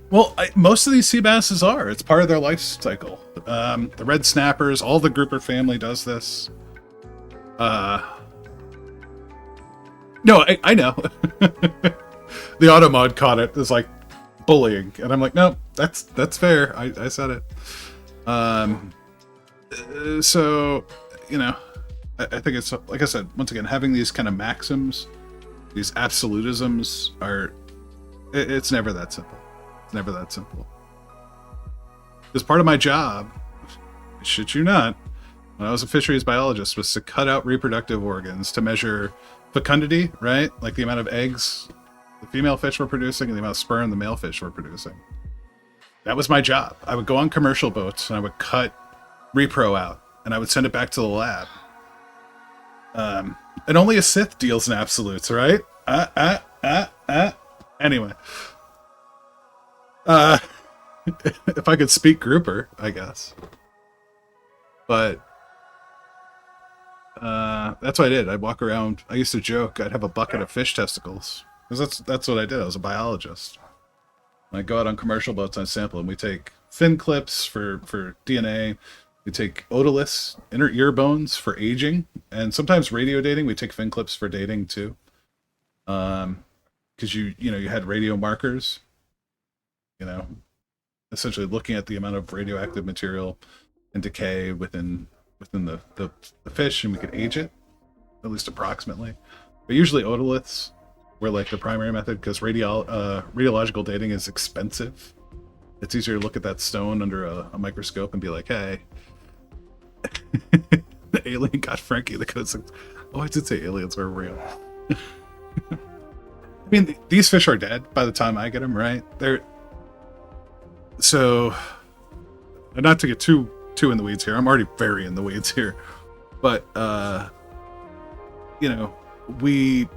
Well, most of these sea basses are. It's part of their life cycle. The red snappers, all the grouper family does this. No, I know. The auto mod caught it as bullying, and I'm like, no, that's fair. I said it. So, I think it's, like I said, once again, having these kind of maxims, these absolutisms it's never that simple. It's never that simple. Because part of my job, shit you not, when I was a fisheries biologist, was to cut out reproductive organs to measure fecundity, right? Like the amount of eggs the female fish were producing and the amount of sperm the male fish were producing. That was my job. I would go on commercial boats and I would cut repro out and I would send it back to the lab. And only a Sith deals in absolutes, right? Anyway. If I could speak grouper, I guess. But that's what I did. I'd walk around. I used to joke I'd have a bucket of fish testicles. Because that's what I did. I was a biologist. I'd go out on commercial boats and sample them. We take fin clips for DNA. We take otoliths, inner ear bones for aging. And sometimes radio dating. We take fin clips for dating too. Because you had radio markers. Essentially looking at the amount of radioactive material and decay within the fish, and we could age it, at least approximately. But usually otoliths were like the primary method because radiological dating is expensive. It's easier to look at that stone under a microscope and be like, hey, the alien got Frankie. The code's like, oh, I did say aliens were real. I mean, these fish are dead by the time I get them, right? So, not to get too in the weeds here. I'm already very in the weeds here. But, we,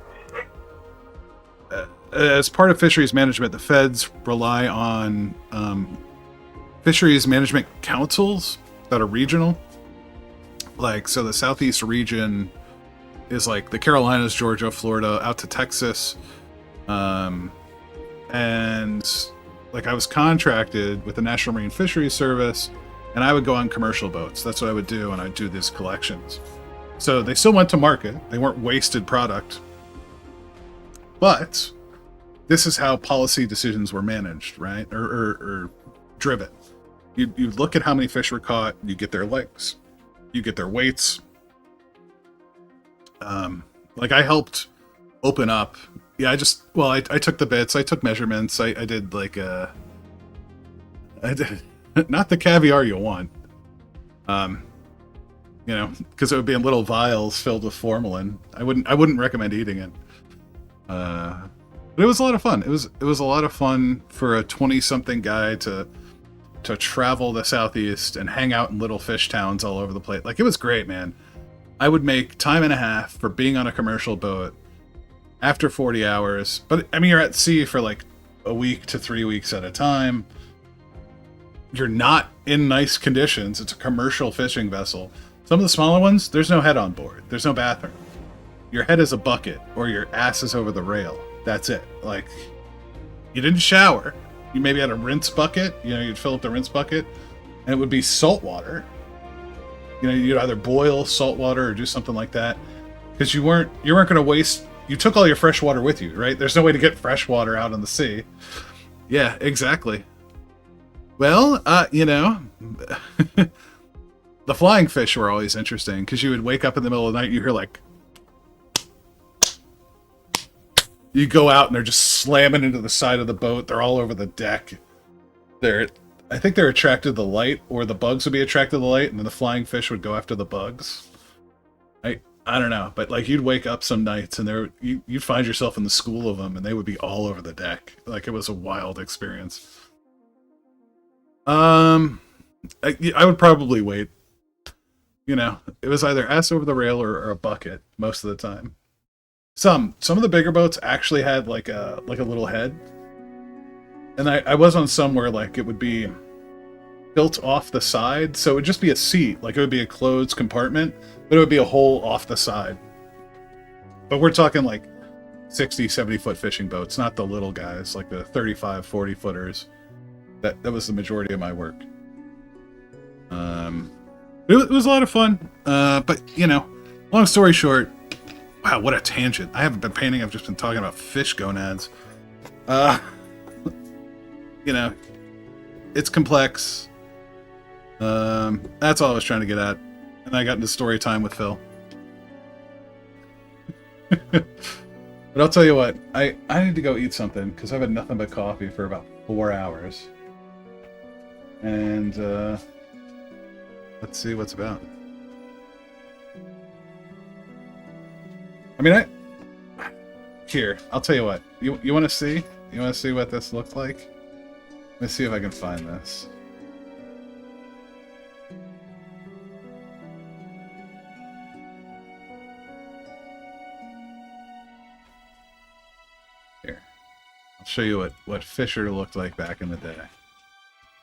as part of fisheries management, the feds rely on fisheries management councils that are regional. Like, so the Southeast region is like the Carolinas, Georgia, Florida, out to Texas. And like I was contracted with the National Marine Fisheries Service, and I would go on commercial boats. That's what I would do, and I'd do these collections. So they still went to market. They weren't wasted product. But this is how policy decisions were managed, right? Or driven. You look at how many fish were caught, you get their legs, you get their weights. Like I helped open up. Yeah, I took the bits, I took measurements, I did like I did not the caviar you want. Because it would be in little vials filled with formalin. I wouldn't recommend eating it. But it was a lot of fun. It was a lot of fun for a 20-something guy to travel the Southeast and hang out in little fish towns all over the place. Like, it was great, man. I would make time and a half for being on a commercial boat after 40 hours. But, I mean, you're at sea for like a week to 3 weeks at a time. You're not in nice conditions. It's a commercial fishing vessel. Some of the smaller ones, there's no head on board. There's no bathroom. Your head is a bucket or your ass is over the rail. That's it. Like, you didn't shower. You maybe had a rinse bucket. You'd fill up the rinse bucket and it would be salt water. You'd either boil salt water or do something like that because you weren't going to waste. You took all your fresh water with you, right? There's no way to get fresh water out on the sea. Yeah, exactly. Well, the flying fish were always interesting because you would wake up in the middle of the night and you hear like, you go out and they're just slamming into the side of the boat. They're all over the deck. I think they're attracted to the light, or the bugs would be attracted to the light, and then the flying fish would go after the bugs. I don't know, but like you'd wake up some nights and you'd find yourself in the school of them, and they would be all over the deck. Like, it was a wild experience. I would probably wait. It was either ass over the rail or a bucket most of the time. Some of the bigger boats actually had like a little head, and I was on some where like it would be built off the side, so it would just be a seat, like it would be a closed compartment, but it would be a hole off the side. But we're talking like 60, 70 foot fishing boats, not the little guys, like the 35, 40 footers. That was the majority of my work. It was a lot of fun. But long story short, wow, what a tangent. I haven't been painting, I've just been talking about fish gonads. It's complex. That's all I was trying to get at. And I got into story time with Phil. But I'll tell you what, I need to go eat something because I've had nothing but coffee for about 4 hours. And let's see what's about. I mean, here, I'll tell you what. You want to see? You want to see what this looked like? Let me see if I can find this. Here. I'll show you what Fisher looked like back in the day.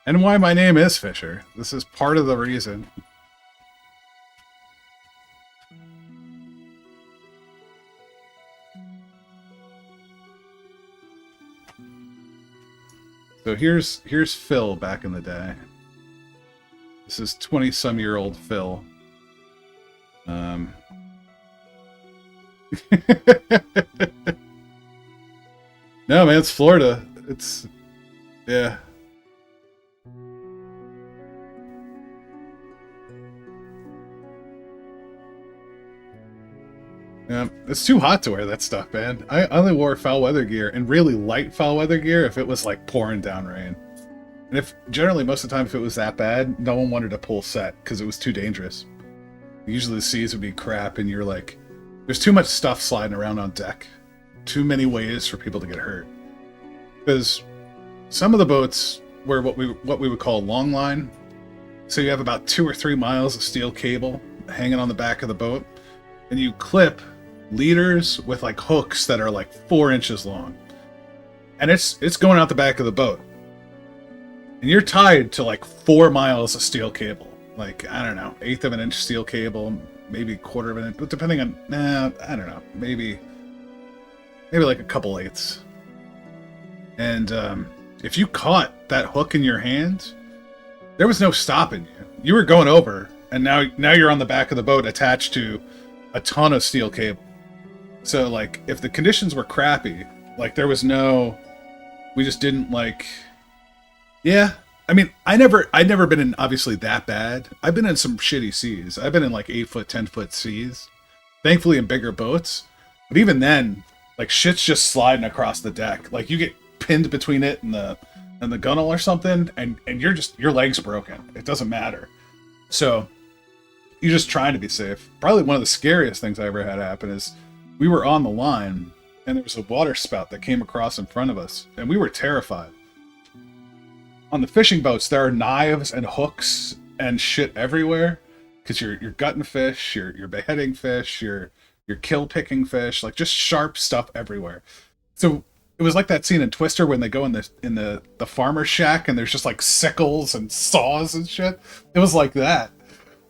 And why my name is Fisher. This is part of the reason. So here's Phil back in the day. This is 20-some-year-old Phil. No, man, it's Florida. It's... yeah. Yeah, it's too hot to wear that stuff, man. I only wore foul weather gear, and really light foul weather gear if it was like pouring down rain. And if generally most of the time if it was that bad, no one wanted to pull set because it was too dangerous. Usually the seas would be crap, and you're like, there's too much stuff sliding around on deck. Too many ways for people to get hurt. Because some of the boats were what we would call long line. So you have about 2 or 3 miles of steel cable hanging on the back of the boat, and you clip leaders with like hooks that are like 4 inches long, and it's going out the back of the boat, and you're tied to like 4 miles of steel cable, like, I don't know, 1/8 of an inch steel cable, maybe 1/4 of an inch, but depending on, I don't know, maybe like a couple eighths. And if you caught that hook in your hand, there was no stopping you. You were going over, and now you're on the back of the boat attached to a ton of steel cable. So, like, if the conditions were crappy, like, there was no... we just didn't, like... yeah. I mean, I'd never been in, obviously, that bad. I've been in some shitty seas. I've been in, like, 8-foot, 10-foot seas. Thankfully, in bigger boats. But even then, like, shit's just sliding across the deck. Like, you get pinned between it and the gunnel or something, and you're just... your leg's broken. It doesn't matter. So, you're just trying to be safe. Probably one of the scariest things I ever had happen is... we were on the line, and there was a water spout that came across in front of us, and we were terrified. On the fishing boats, there are knives and hooks and shit everywhere, because you're gutting fish, you're beheading fish, you're kill picking fish, like just sharp stuff everywhere. So it was like that scene in Twister when they go in the farmer's shack, and there's just like sickles and saws and shit. It was like that,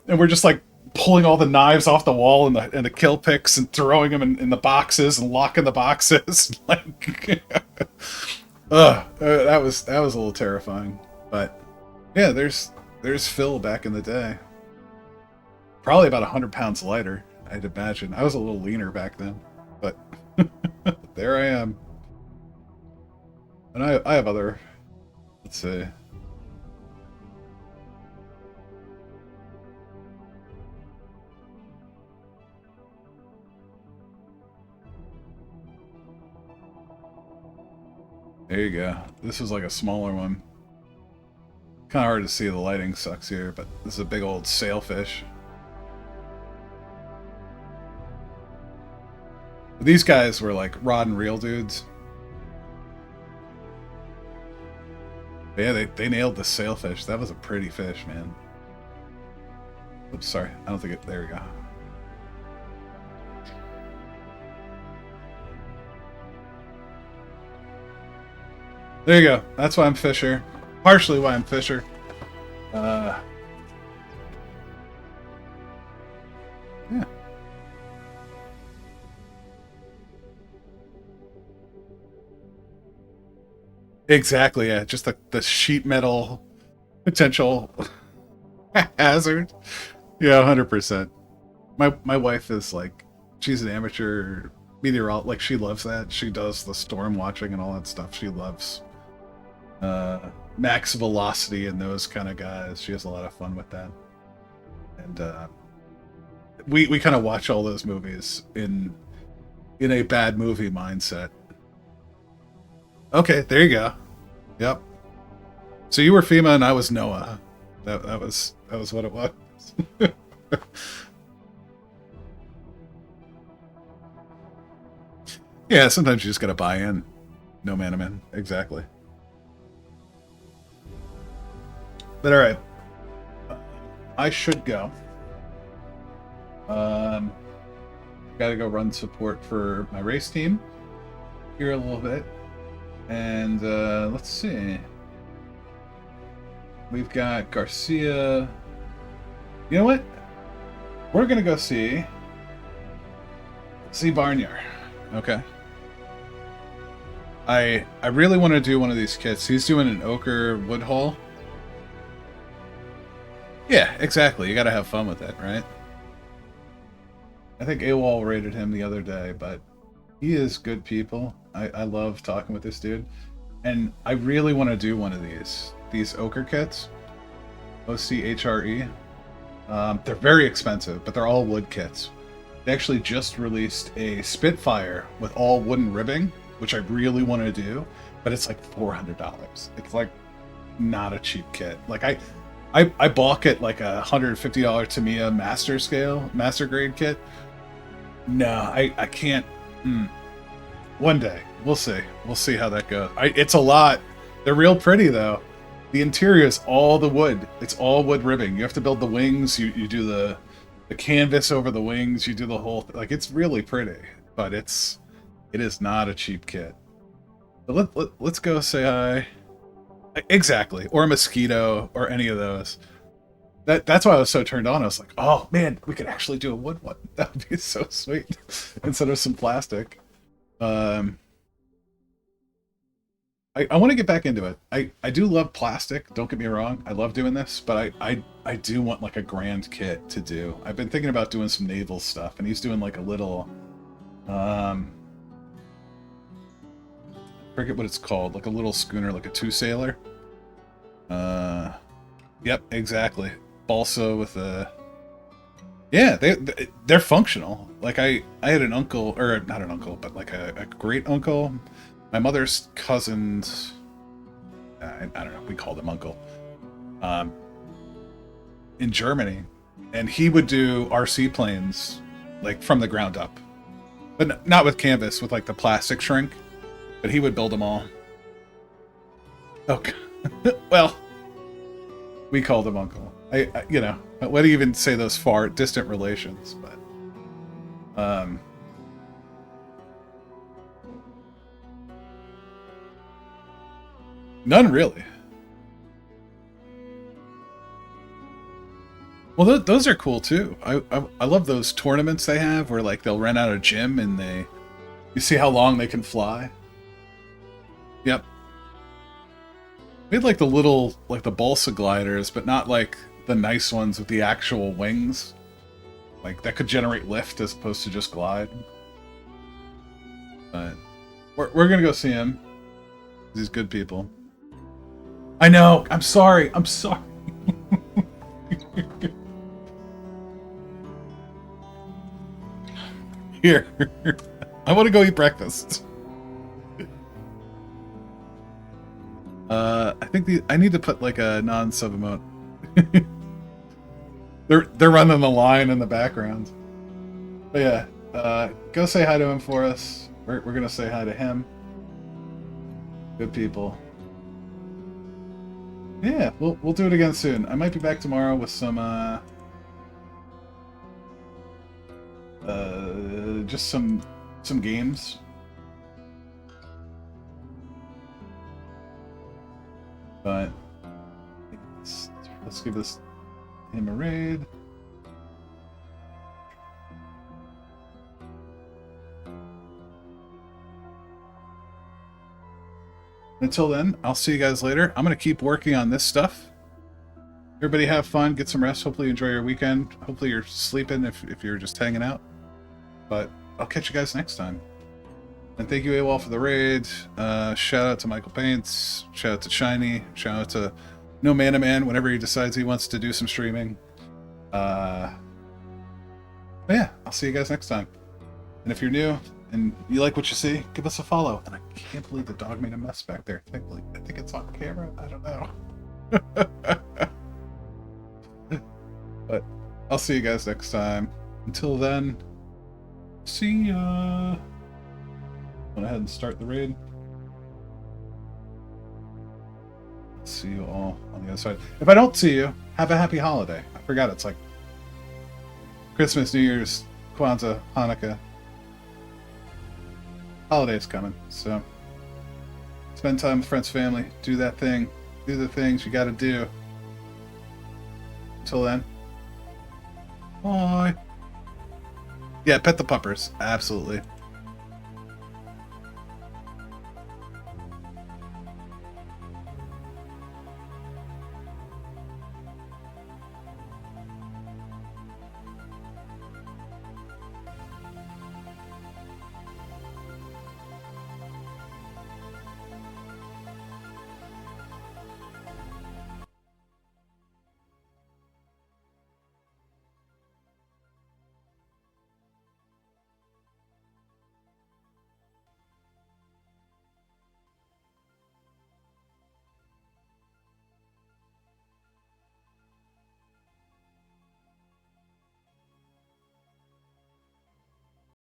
and we're just like pulling all the knives off the wall and the kill picks and throwing them in the boxes and locking the boxes. Like, that was a little terrifying. But yeah, there's Phil back in the day. Probably about 100 pounds lighter, I'd imagine. I was a little leaner back then, but there I am. And I have other, let's see. There you go. This is like a smaller one. Kind of hard to see, the lighting sucks here, but this is a big old sailfish. These guys were like rod and reel dudes. But yeah, they nailed the sailfish. That was a pretty fish, man. Oops, sorry. I don't think it... there we go. There you go. That's why I'm Fisher. Partially why I'm Fisher. Yeah. Exactly, yeah. Just the sheet metal potential hazard. Yeah, 100%. My wife is like, she's an amateur meteorologist. Like, she loves that. She does the storm watching and all that stuff. She loves max velocity and those kind of guys. She has a lot of fun with that. And we kind of watch all those movies in a bad movie mindset. Okay, there you go. Yep. So you were FEMA and I was Noah. That was what it was. Yeah, sometimes you just gotta buy in. No mana man. Exactly. But alright. I should go. Gotta go run support for my race team here a little bit. And let's see. We've got Garcia. You know what? We're gonna go see Barnyard. Okay. I really want to do one of these kits. He's doing an ochre wood haul. Yeah, exactly. You gotta have fun with it, right? I think AWOL rated him the other day, but he is good people. I love talking with this dude. And I really want to do one of these ochre kits. OCHRE. They're very expensive, but they're all wood kits. They actually just released a Spitfire with all wooden ribbing, which I really want to do, but it's like $400. It's like not a cheap kit. Like I bought it like a $150 Tamiya master grade kit. No, I can't. One day we'll see. We'll see how that goes. It's a lot. They're real pretty though. The interior is all the wood. It's all wood ribbing. You have to build the wings. You do the canvas over the wings. You do the whole like it's really pretty, but it is not a cheap kit. But let's go say hi. Exactly, or a mosquito or any of those. That's why I was so turned on. I was like, oh man, we could actually do a wood one. That would be so sweet instead of some plastic. I want to get back into it. I do love plastic, don't get me wrong. I love doing this, but I do want like a grand kit to do. I've been thinking about doing some naval stuff, and he's doing like a little forget what it's called, like a little schooner, like a two-sailor. Yep, exactly. Balsa with a... Yeah, they're functional. Like I had an uncle, or not an uncle, but like a great uncle. My mother's cousin's, I don't know, we called him uncle, in Germany, and he would do RC planes like from the ground up, but not with canvas, with like the plastic shrink, but he would build them all. Okay, well, we called him uncle. I you know, what do you even say those far distant relations? But none really. Well, those are cool too. I love those tournaments they have where like they'll rent out a gym and you see how long they can fly. Yep. We had like the little like the balsa gliders, but not like the nice ones with the actual wings, like that could generate lift as opposed to just glide. But we're gonna go see him. These good people. I know. I'm sorry. I'm sorry. Here. I want to go eat breakfast. I think I need to put like a non-sub emote. They're running the line in the background. But yeah, go say hi to him for us. We're gonna say hi to him. Good people. Yeah, we'll do it again soon. I might be back tomorrow with some just some games. But let's give him a raid. Until then, I'll see you guys later. I'm going to keep working on this stuff. Everybody have fun, get some rest. Hopefully you enjoy your weekend. Hopefully you're sleeping if you're just hanging out. But I'll catch you guys next time. And thank you, AWOL, for the raid. Shout out to Michael Paints. Shout out to Shiny. Shout out to No Mana Man whenever he decides he wants to do some streaming. But yeah, I'll see you guys next time. And if you're new and you like what you see, give us a follow. And I can't believe the dog made a mess back there. I think it's on camera. I don't know. But I'll see you guys next time. Until then, see ya. Went ahead and start the raid. See you all on the other side. If I don't see you, have a happy holiday. I forgot it's like Christmas, New Year's, Kwanzaa, Hanukkah. Holidays coming, so spend time with friends, family, do that thing, do the things you gotta do. Until then, bye. Yeah, pet the puppers, absolutely.